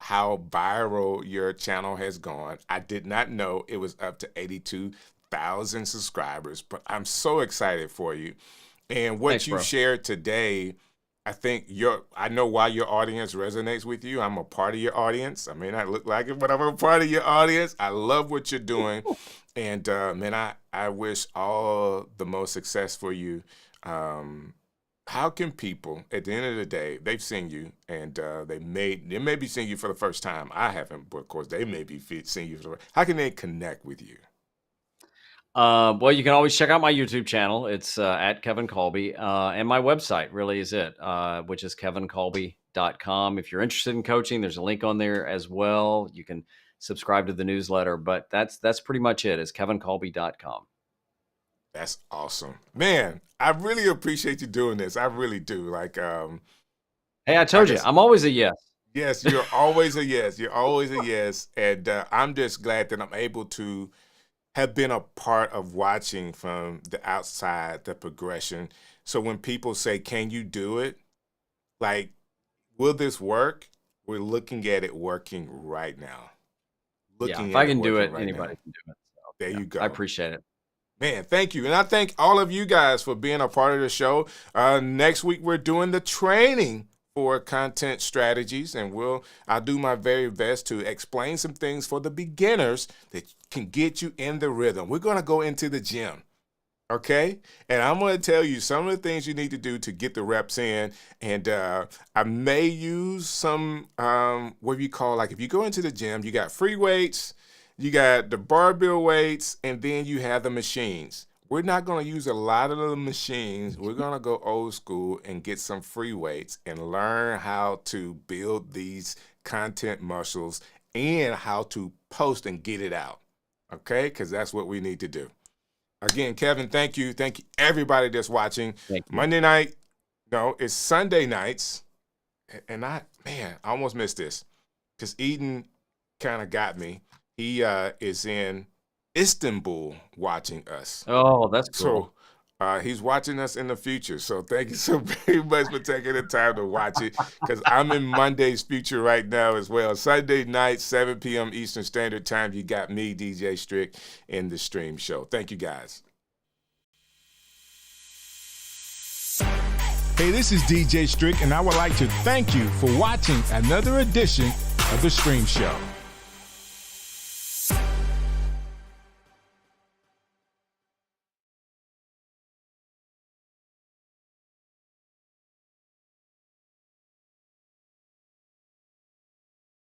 how viral your channel has gone. I did not know it was up to 82,000 subscribers, but I'm so excited for you. And what you shared today, I think I know why your audience resonates with you. I'm a part of your audience. I may not look like it, but I'm a part of your audience. I love what you're doing. And man, I wish all the most success for you. How can people, at the end of the day, they've seen you and they may be seeing you for the first time. I haven't, but of course they may be seeing you for the first time. How can they connect with you? Well, you can always check out my YouTube channel. It's at Kevin Kolbe, and my website really is it, which is kevinkolbe.com. If you're interested in coaching, there's a link on there as well. You can subscribe to the newsletter, but that's pretty much it, is kevinkolbe.com. That's awesome, man. I really appreciate you doing this. I really do. Hey, I told you, I'm always a yes. Yes, you're always a yes. You're always a yes. And I'm just glad that I'm able to have been a part of watching from the outside the progression. So when people say, can you do it? Like, will this work? We're looking at it working right now. If I can do it, anybody can do it. So, there you go. I appreciate it. Man, thank you. And I thank all of you guys for being a part of the show. Next week, we're doing the training for content strategies, and I'll do my very best to explain some things for the beginners that can get you in the rhythm. We're going to go into the gym, okay? And I'm going to tell you some of the things you need to do to get the reps in. And I may use some, what you call, like if you go into the gym, you got free weights, you got the barbell weights, and then you have the machines. We're not going to use a lot of the machines. We're going to go old school and get some free weights and learn how to build these content muscles and how to post and get it out, okay? Because that's what we need to do. Again, Kevin, thank you. Thank you, everybody that's watching. Monday night, no, it's Sunday nights. And I almost missed this because Eden kind of got me. He is in Istanbul watching us. Oh, that's cool. So he's watching us in the future. So thank you so very much for taking the time to watch it, because I'm in Monday's future right now as well. Sunday night, 7 p.m. Eastern Standard Time, you got me, DJ Strick, in the stream show. Thank you, guys. Hey, this is DJ Strick, and I would like to thank you for watching another edition of the Stream Show.